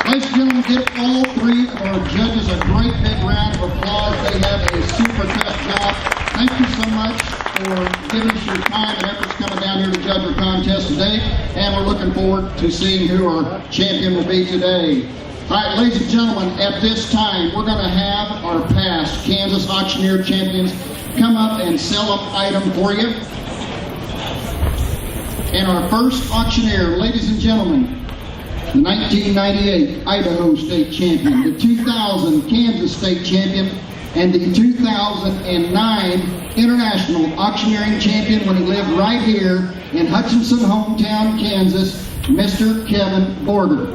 B: Ladies and gentlemen, give all 3 of our judges a great big round of applause. They have a super tough job. Thank you so much for giving us your time and efforts coming down here to judge our contest today. And we're looking forward to seeing who our champion will be today. All right, ladies and gentlemen, at this time, we're going to have our past Kansas Auctioneer Champions come up and sell an item for you. And our first auctioneer, ladies and gentlemen, the 1998 Idaho State Champion, the 2000 Kansas State Champion, and the 2009 International Auctioneering Champion when he lived right here in Hutchinson, hometown, Kansas, Mr. Kevin Border.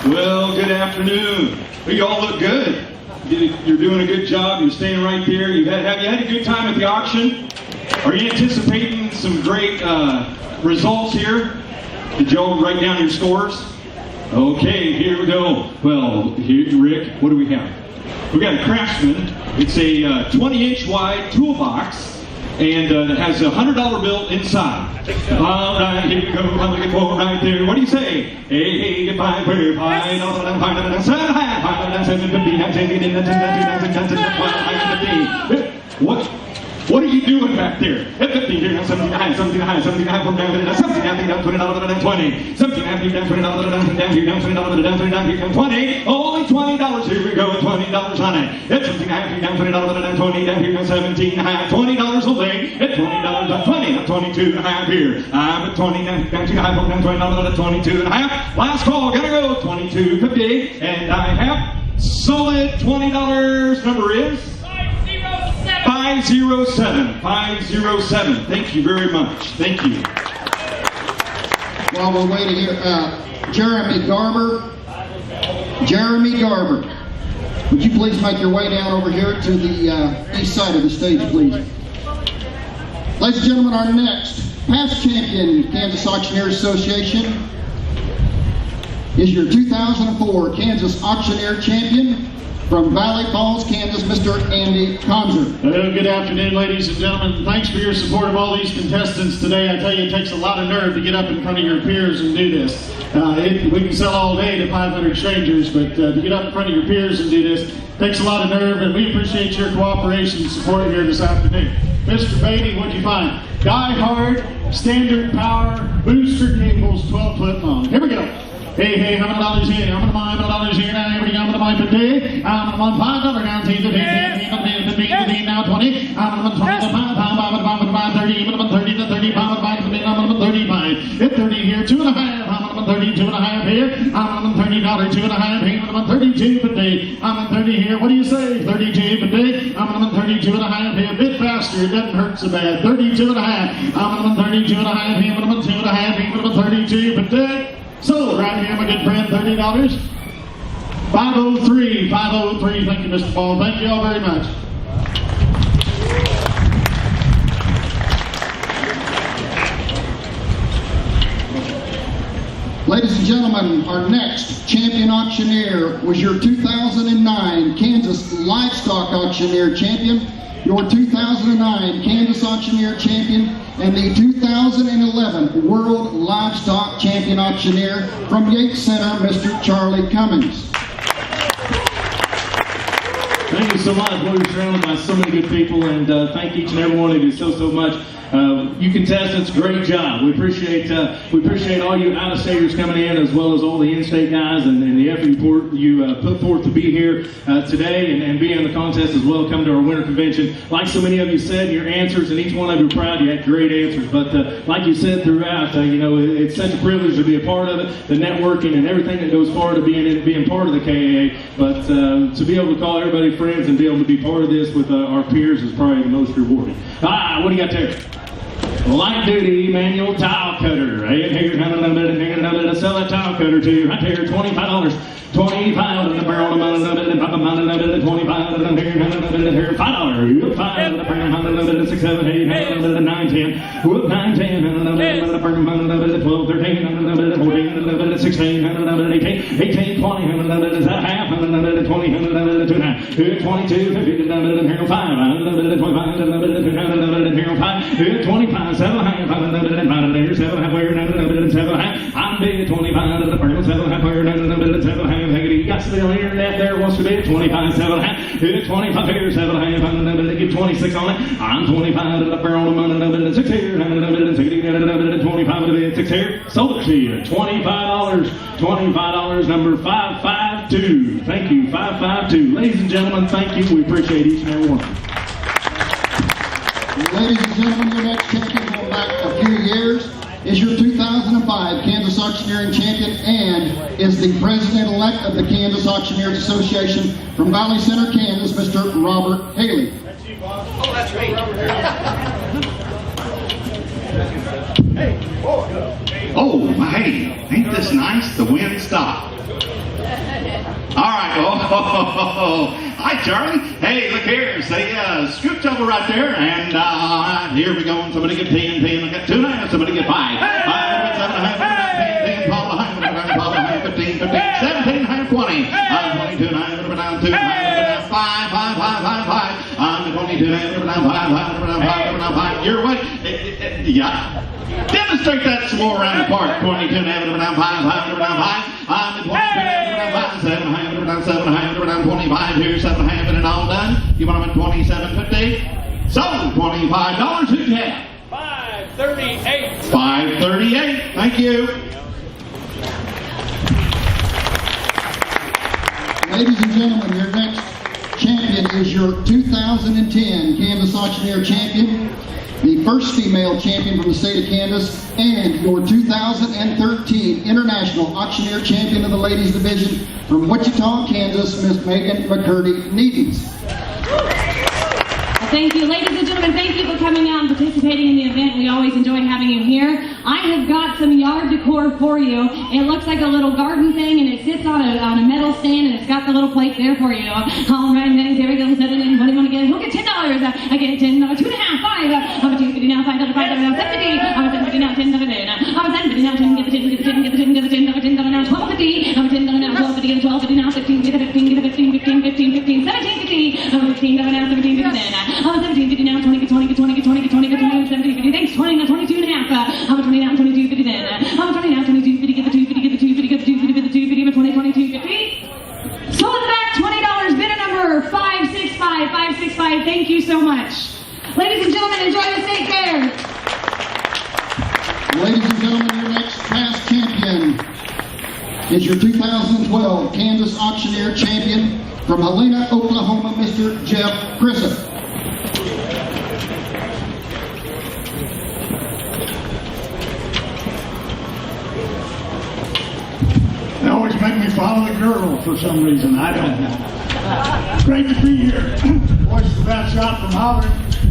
F: Well, good afternoon. You all look good. You're doing a good job. You're staying right there. Have you had a good time at the auction? Are you anticipating some great results here? Did you all write down your scores? Okay, here we go. Well, here, Rick, what do we have? We got a Craftsman. It's a 20-inch wide toolbox. And it has a $100 bill inside. All right, here we go. I'm looking for right there. What do you say? Hey, 5, 5, 5, 7, What are you doing back there? 15 here, 17 high, 17 high, 17 high, from down, 17 half, down, $20, 20. 17 half, down, $20, down, here, down, $20, down, here, down, 20. Only $20. Here we go, $20 on it. At 17 half, down, $20, down, 20, down here, down, 17 half, $20 only. At $20, down, 20, down, 22 and a half here. I'm at 20, down, 2 high, down, $20, 22 and a half. Last call, gotta go, 22.50, and I have solid $20. Number is 507. 507. Thank you very much. Thank you.
B: While we're waiting here, Jeremy Garber. Jeremy Garber. Would you please make your way down over here to the east side of the stage, please? Ladies and gentlemen, our next past champion, Kansas Auctioneer Association, is your 2004 Kansas Auctioneer Champion. From Valley Falls, Kansas, Mr. Andy Conzer.
M: Good afternoon, ladies and gentlemen. Thanks for your support of all these contestants today. I tell you, it takes a lot of nerve to get up in front of your peers and do this. We can sell all day to 500 strangers, but to get up in front of your peers and do this takes a lot of nerve, and we appreciate your cooperation and support here this afternoon. Mr. Beatty, what'd you find? Die Hard, Standard Power, Booster Cables, 12-foot long. Here we go. Hey, how many dollars here? How many dollars here? Now, here we go. How many for today? I'm on $5 down, 15, now 20. I'm on 20 to 5, 30, minimum 30 to 35, 35. Hit 30 here, 2 and a half. I'm on 32 and a half here. I'm on $30, 2 and a half here. I'm on 32 per day. I'm on 30 here. What do you say? 32 per day. I'm on 32 and a half here. A bit faster. It doesn't hurt so bad. 32 and a half. I'm on 32 and a half here. I'm on 2 and a half here. I'm on 32 per day. So, right here, my good friend, $30. 503, 503. Thank you, Mr. Paul. Thank you all very much.
B: Ladies and gentlemen, our next champion auctioneer was your 2009 Kansas Livestock Auctioneer Champion, your 2009 Kansas Auctioneer Champion, and the 2011 World Livestock Champion Auctioneer from Yates Center, Mr. Charlie Cummings.
F: Thank you so much. We're surrounded by so many good people, and thank each and every one of you so much. You contestants, great job. We appreciate all you out-of-staters coming in, as well as all the in-state guys, and the effort you put forth to be here today and be in the contest as well. Come to our winter convention. Like so many of you said, your answers, and each one of you are proud. You had great answers, but like you said throughout, it's such a privilege to be a part of it, the networking and everything that goes forward to being part of the KAA. But to be able to call everybody friends and be able to be part of this with our peers is probably the most rewarding. What do you got there? Light duty manual tile cutter. Right here, to sell that tile cutter to you. Right here, $25. 25 in the barrel, $25 here, $5. $5 6, 7, 8, 9, 10. Whoop, 9, 10, 12, 13, 14, 16, 18, 20, is that half? 20, 22, 50, 5, 25, 7, 7, I'm big 25 in the barrel, 7, 7, you got somebody on the internet there wants to be 25, 7, 25 here, 7, get 26 on it. I'm 25 in the barrel, 6 here, 25 to be 6 here. Sold it to you. $25, number 552. Thank you, 552. Ladies and gentlemen, thank you. We appreciate each and every one.
B: Ladies and gentlemen, your next champion going back a few years is your 2005 Kansas Auctioneering Champion and is the President-elect of the Kansas Auctioneers Association from Valley Center, Kansas, Mr. Robert Haley.
N: That's you, boss. Oh, that's me.
O: Oh, hey, ain't this nice? The wind stopped. All right. Oh, hi, Charlie. Hey, look here. Say, scoop double right there. And here we go. Somebody get 10. I got 2 now. Somebody get 5. 5, 7, 10, 10, 15, 17, 20. I'm 22, 9, 2, 5. I'm 22, 9, 5. Your way. Yeah. Demonstrate that some more around the park. 22, 5. I'm 22, 7, 25 here, 7, and all done. You want them at 27.50? Sold $25. Who'd you have?
N: 538.
O: 538. Thank you.
B: Ladies and gentlemen, your next champion is your 2010 Kansas Auctioneer Champion, the first female champion from the state of Kansas, and your 2013 International Auctioneer Champion of the Ladies Division from Wichita, Kansas, Miss Megan McCurdy Needings.
A: Thank you. Ladies and gentlemen, thank you for coming out and participating in the event. We always enjoy having you here. I have got some yard decor for you. It looks like a little garden thing, and it sits on a metal stand, and it's got the little plate there for you. All right, then here we go. Set it in. What do you want to get? Who'll get $10? I get $10. 2.5, 5. I'm a $2.50 now. $5, $5, $7.50. I'm a $7.50 now. $10. I'm a $7.50 now. 10. Get the 10. Get the 10. Get the 10. Get the 10. $10 now. $12.50. I'm a $10 now. $12.50. Get a $12.50 now. 15. Get a 15. Get a 15. 15. 15. 15. 17.50. I'm a $15 now. 17.50 now. I'm a 17.50 now. 20. Get 20. Get 20. Get 20. Get 20. Get 20. 17.50. Thanks. 20 now. 22 and a half. I'm a 20 now. 22.50 then. I'm a 20 now. 22.50. Get the 2.50. Get the 2.50. Get the 2.50. Get the 2.50. Get 20. 22.50. So in the back, $20. Bidder number 565. 565. Thank you so much. Ladies and gentlemen, enjoy the state fair.
B: Ladies and gentlemen, your next past champion is your 2012 Kansas Auctioneer Champion from Helena, Oklahoma, Mr. Jeff Grissom.
P: They always make me follow the girl for some reason. I don't know. Great to be here. Voice of that shot from Howard.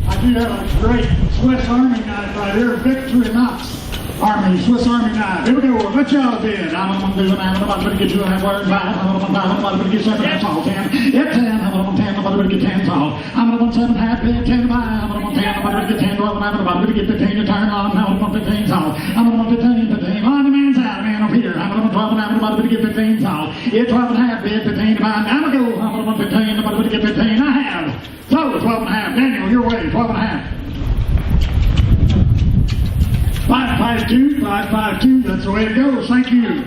P: I do have a great Swiss Army knife right here. Victory Knox Army, Swiss Army knife. Here we go. What y'all did? I'm going to do it. I'm about to get you a half wire 5. I'm about to get 7 half tall 10. Get 10. I'm about to get 10 tall. I'm about to 7 half big 10 5. I'm about to 10. I'm about to get 10 12. I'm about to get 15 to turn on. I'm about to 15 tall. I'm about to 15 on the man's out, man, over here. I'm line. Down we go. I'm going to 15. I'm going to get 15. I have. So, 12 and a half. Daniel, your way. 12 and a half. 552. 552. That's the way it goes. Thank you.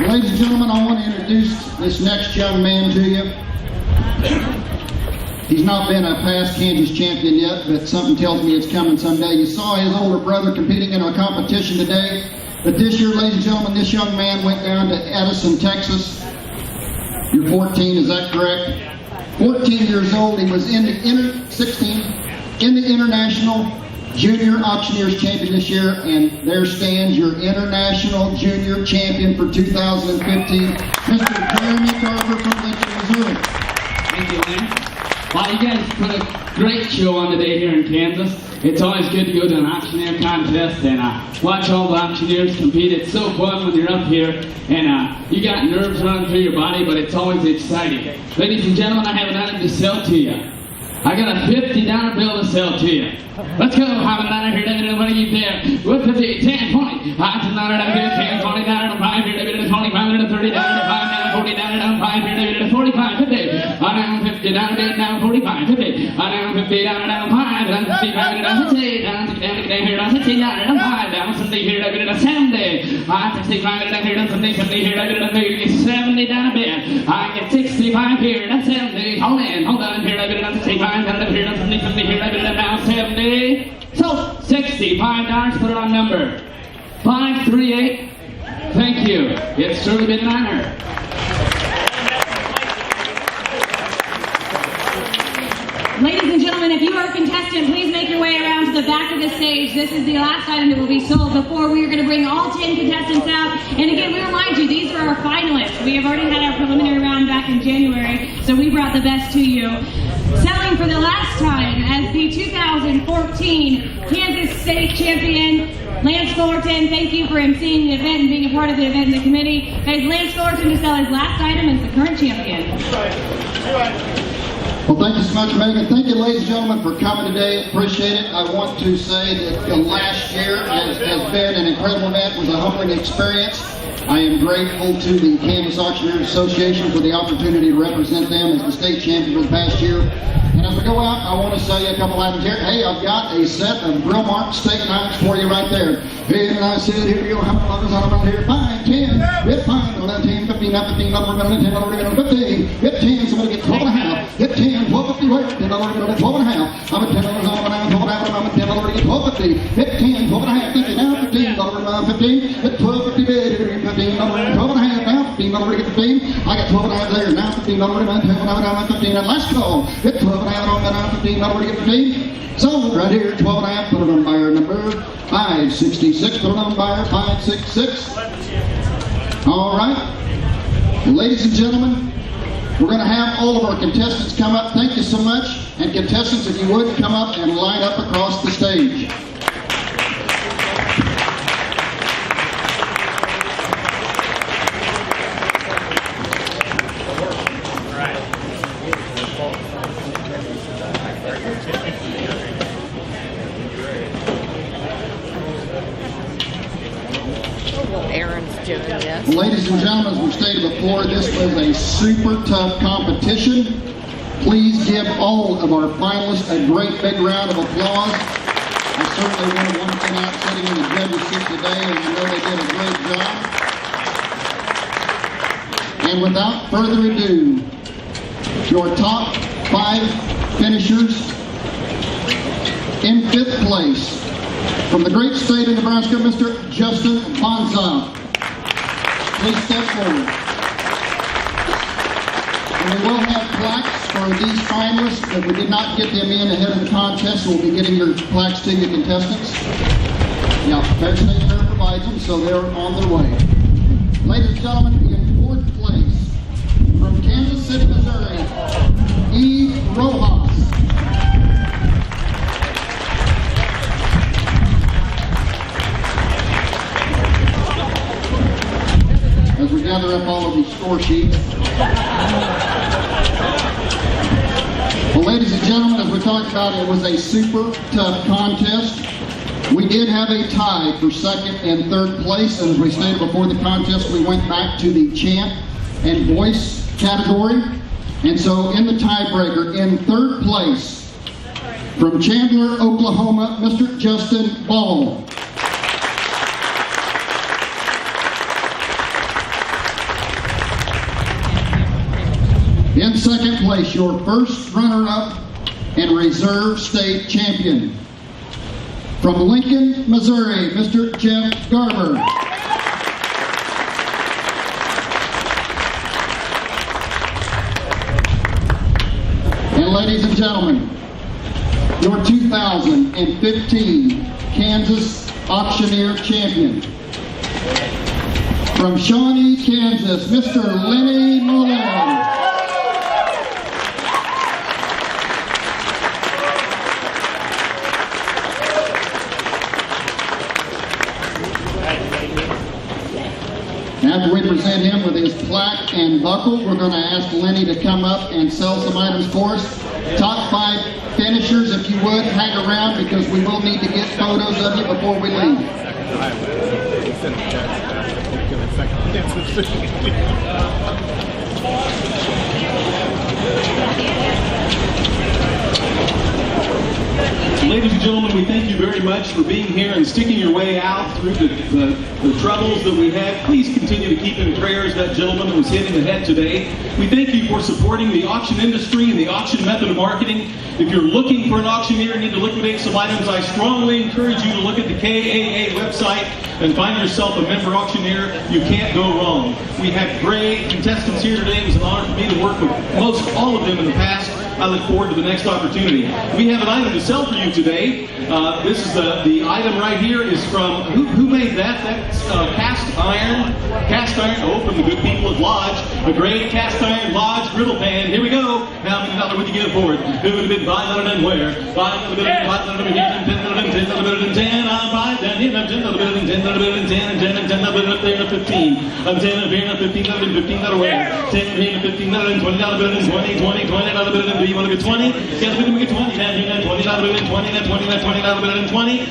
B: Ladies and gentlemen, I want to introduce this next young man to you. He's not been a past Kansas champion yet, but something tells me it's coming someday. You saw his older brother competing in a competition today, but this year, ladies and gentlemen, this young man went down to Edison, Texas. You're 14, is that correct? 14 years old. He was in the International Junior Auctioneers Champion this year, and there stands your International Junior Champion for 2015, Mr. Jeremy Garber from Lincoln, Missouri.
D: Thank you, Lenny. Well, you guys put a great show on today here in Kansas. It's always good to go to an auctioneer contest and watch all the auctioneers compete. It's so fun when you're up here and you got nerves running through your body, but it's always exciting. Ladies and gentlemen, I have an item to sell to you. I got a $50 bill to sell to you. Let's go. Have a dollar here, David. What are you there? What 50, 10, 20. $5 here, 10, 20, $5 here, David. 25, $30, $5, $40, $5 here, David. 45, 50. $50, down 45, 50. $50, down 5, down 65, down 60, down here, down 60, down 5, down 70 here, David. 70. 65 down here, down 70 here, David. 70 down a bit. I get 65 here, down 70. Hold on here, David. Down 65, down here, down 70 here, David. Down 70. So, $65, put it on number 538. Thank you. It's certainly been an honor.
A: Ladies and gentlemen, if you are a contestant, please make your way around to the back of the stage. This is the last item that will be sold before we are going to bring all 10 contestants out. And again, we remind you, these are our finalists. We have already had our preliminary round back in January, so we brought the best to you. Selling for the last time as the 2014 Kansas State Champion, Lance Fullerton. Thank you for emceeing the event and being a part of the event and the committee. Guys, Lance Fullerton to sell his last item as the current champion.
B: Well, thank you so much, Megan. Thank you, ladies and gentlemen, for coming today. Appreciate it. I want to say that the last year has been an incredible event. It was a humbling experience. I am grateful to the Kansas Auctioneer Association for the opportunity to represent them as the state champion for the past year. And as we go out, I want to say a couple items here. Hey, I've got a set of grill marked steak knives for you right there. Hey, and I said, here we go. How many lovers on around here? 5, 10, get 5, 11, 10, 15, 15, 11, 10, 15, 15, somebody get 12 and a half. Get 10, 12, 50, right? Then I'm going to get 12 and a half. I'm at $10 on around, 12 and a half, I'm at $10, I'm going to get 12, 50. Get 10, 12 and a half, 50, now $15, around 15. Get 12, 50, bid, 15, around 12 and a half, now 15, I'm going to get 15. I got 12 and a half there, now 15, I'm going to get 12 and a half, 15. And last call, get 12 and a half on that, now 15, I'm going to get 15. So, right here, 12 and a half, put it on buyer number 566, put it on buyer 566. All right. Ladies and gentlemen, we're going to have all of our contestants come up. Thank you so much. And contestants, if you would, come up and line up across the stage. Ladies and gentlemen, as we stated before, this was a super tough competition. Please give all of our finalists a great big round of applause. I certainly want to one thing out sitting in the judges' seat today, and I know they did a great job. And without further ado, your top 5 finishers in 5th place from the great state of Nebraska, Mr. Justin Banzhaf. Please step forward. And we will have plaques for these finalists. If we did not get them in ahead of the contest, we'll be getting your plaques to you contestants. Yeah, Fair State Fair provides them, so they're on their way. Ladies and gentlemen, in 4th place, from Kansas City, Missouri, Rojas. As we gather up all of these score sheets. Well, ladies and gentlemen, as we talked about, it was a super tough contest. We did have a tie for second and third place, and as we stated before the contest, we went back to the chant and voice category. And so in the tiebreaker, in third place, from Chandler, Oklahoma, Mr. Justin Ball. In second place, your first runner-up and reserve state champion. From Lincoln, Missouri, Mr. Jeff Garber. And ladies and gentlemen, your 2015 Kansas Auctioneer Champion. From Shawnee, Kansas, Mr. Lenny Mullin. After we present him with his plaque and buckle, we're going to ask Lenny to come up and sell some items for us. Top 5 finishers, if you would, hang around because we will need to get photos of you before we leave.
F: Ladies and gentlemen, we thank you very much for being here and sticking your way out through the troubles that we had. Please continue to keep in prayers that gentleman who was hit in the head today. We thank you for supporting the auction industry and the auction method of marketing. If you're looking for an auctioneer and need to liquidate some items, I strongly encourage you to look at the KAA website and find yourself a member auctioneer. You can't go wrong. We had great contestants here today. It was an honor for me to work with most all of them in the past. I look forward to the next opportunity. We have an item to sell for you today. This is the item right here is from, who made that? That's cast iron, oh, from the good people at Lodge. A great cast iron Lodge griddle pan. Here we go. How many dollars would you give for it? Who would have been buying it and where? Buying it here, $10, I'm buying down here, I'm $10, $10, $10 up there, $15. I'm $10 up here, $15, $15 where? $10 here, $15, $20, $20, $20, you want to get 20? Yes, we can get 20 down here, $20, $20, $20, $20, $20, and $20,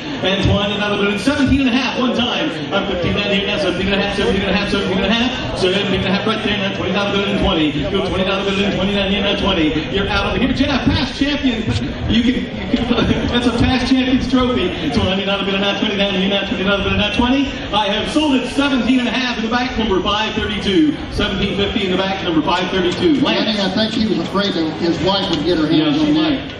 F: $17 and a half one time. I'm 15 down here now, 17 and a half, 17 and a half, 17 and a half, 17 and a half right there now, $20 and 20. Go $20 and 20 down here now, 20. You're out over here. Jeff, past champion. You can that's a past champion's trophy. $20 and not 20 down here now, $20 and not 20. I have sold it 17 and a half in the back, number 532. 1750 in the back, number 532.
B: Lenny, I think he was afraid that his wife would get her hands on that.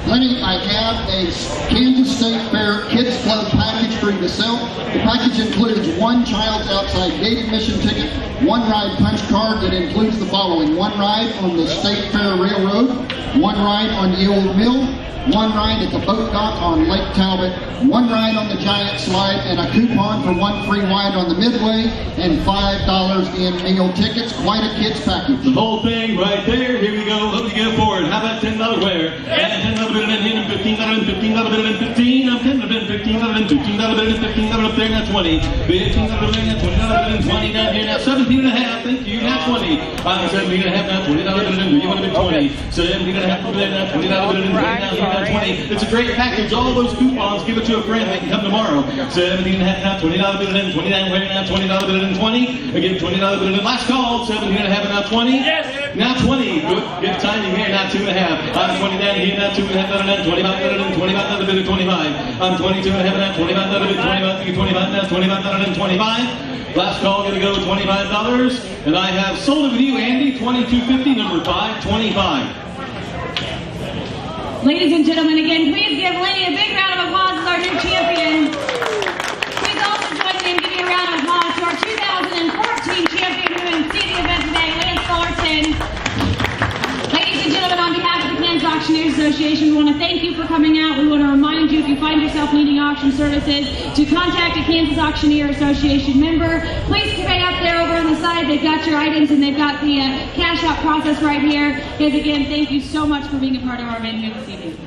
B: Lenny, I have a Kansas State Fair Kids Club package for you to sell. The package includes one child's outside gate admission ticket, one ride punch card that includes the following: one ride on the State Fair Railroad, one ride on the Old Mill, one ride at the boat dock on Lake Talbot, one ride on the Giant Slide, and a coupon for one free ride on the Midway, and $5 in meal tickets. Quite a kids package.
F: The whole thing right there. Here we go. What do we get for it? How about $10 where? And $10 bit in here, and $15 bit in 15. I'm $10 bit in 15 and $15 bit in 15 up there, now 20. $15 bit in, $20 bit in 20 down here, now 17 and a half. Thank you, now 20. I'm 17 and a half, now $20 bit in. Do you want to be 20? 17 and a half over there, now $20 bit in 20 down here. 20. It's a great package. All those coupons, give it to a friend. They can come tomorrow. 17 and a half now, $20 bid in, 20 down where now, $20 bid in 20. Again, $20 bid in. Last call, 17 and a half, now 20. Yes. Now 20. Good timing here. Now 2 and a half. I'm 20 down here. Now 2 and a half. Now 25 bid in, 25 another bid in 25. I'm 22 and a half. Now 25 another bid, 25 now 25 another in 25. Last call going to go $25, and I have sold it with you, Andy. 2250, number 525.
A: Ladies and gentlemen, again, please give Lenny a big round of applause as our new champion. Please also join me in giving a round of applause to our 2014 champion who emceed the event today, Lance Fullerton. Ladies and gentlemen, on behalf of the Kansas Auctioneer Association, we want to thank you for coming out. We want to remind you, if you find yourself needing auction services, to contact a Kansas Auctioneer Association member. Please stay up there over on the side. They've got your items and they've got the cash out process right here. Guys, again, thank you so much for being a part of our event here this evening.